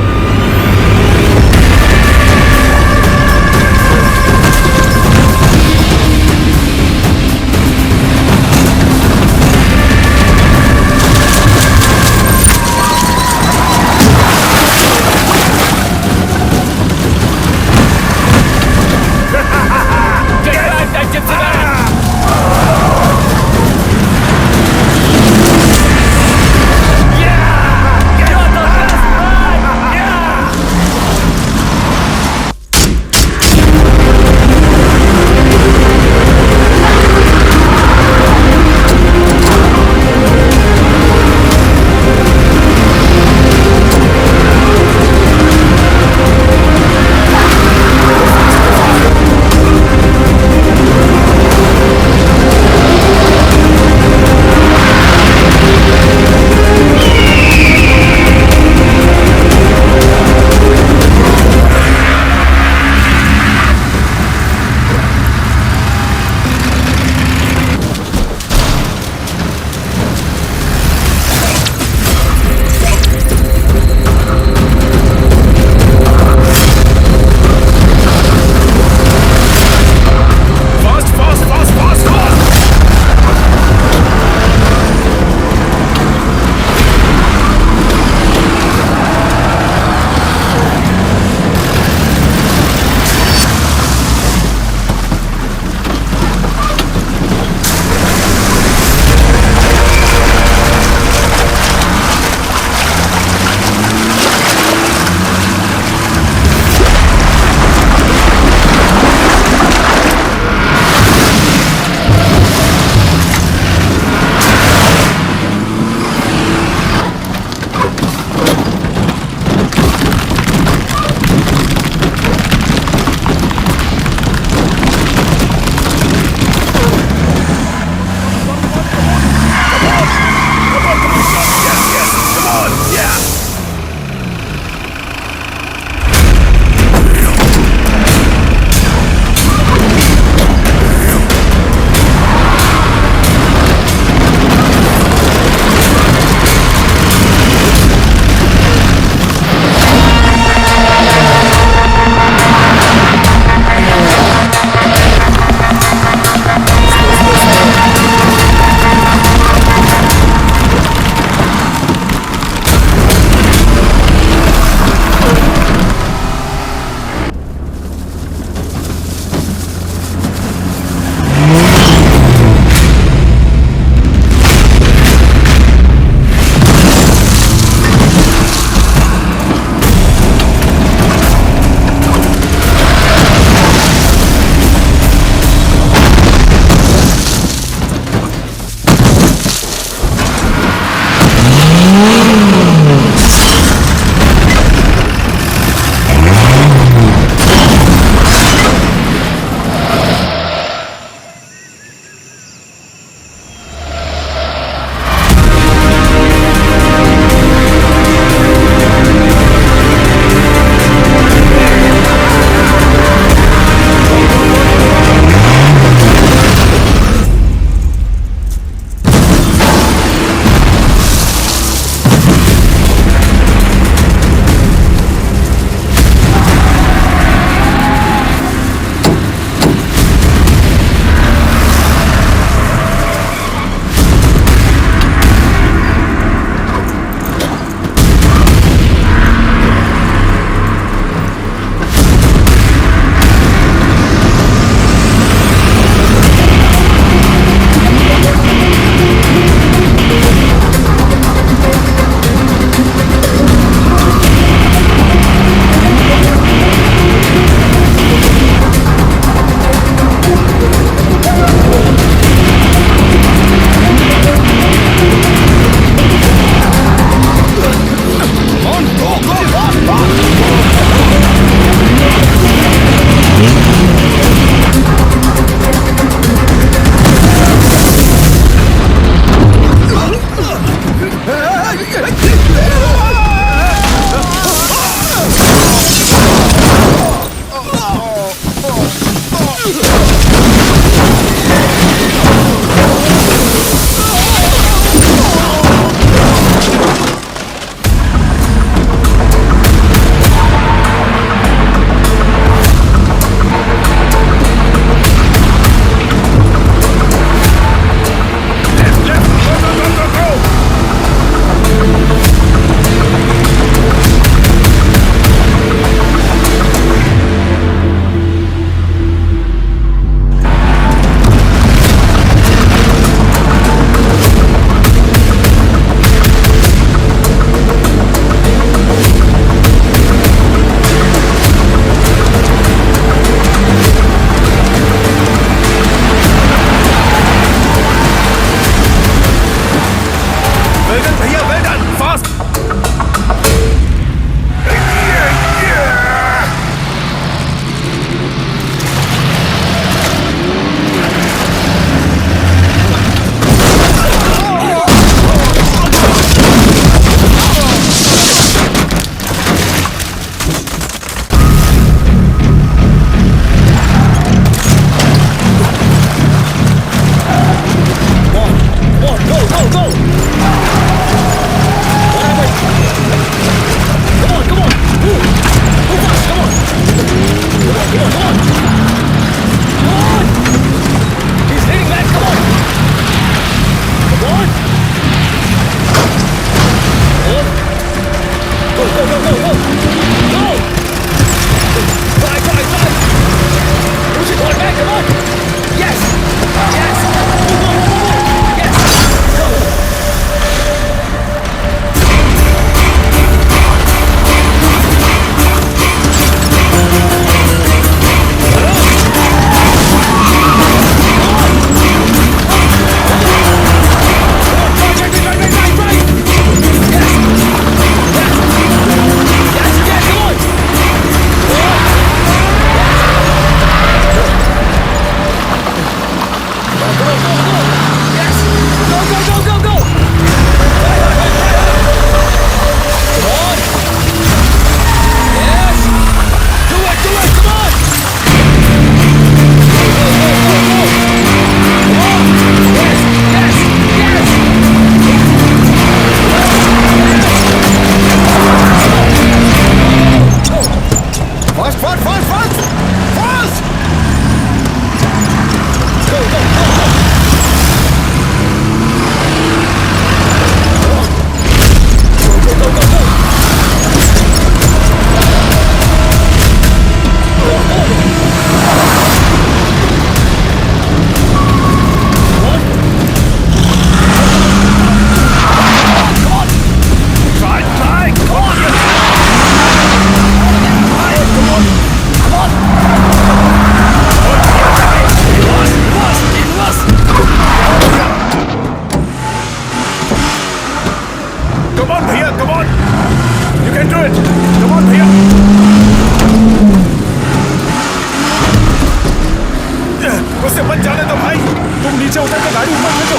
नीचे उतर के गाड़ी ऊपर खींचो।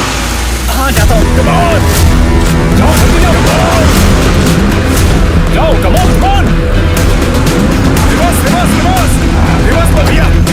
हाँ जाता हूँ। कम ऑन, जाओ जल्दी जाओ। जाओ, come on, come on. Reverse reverse reverse reverse पर भैया।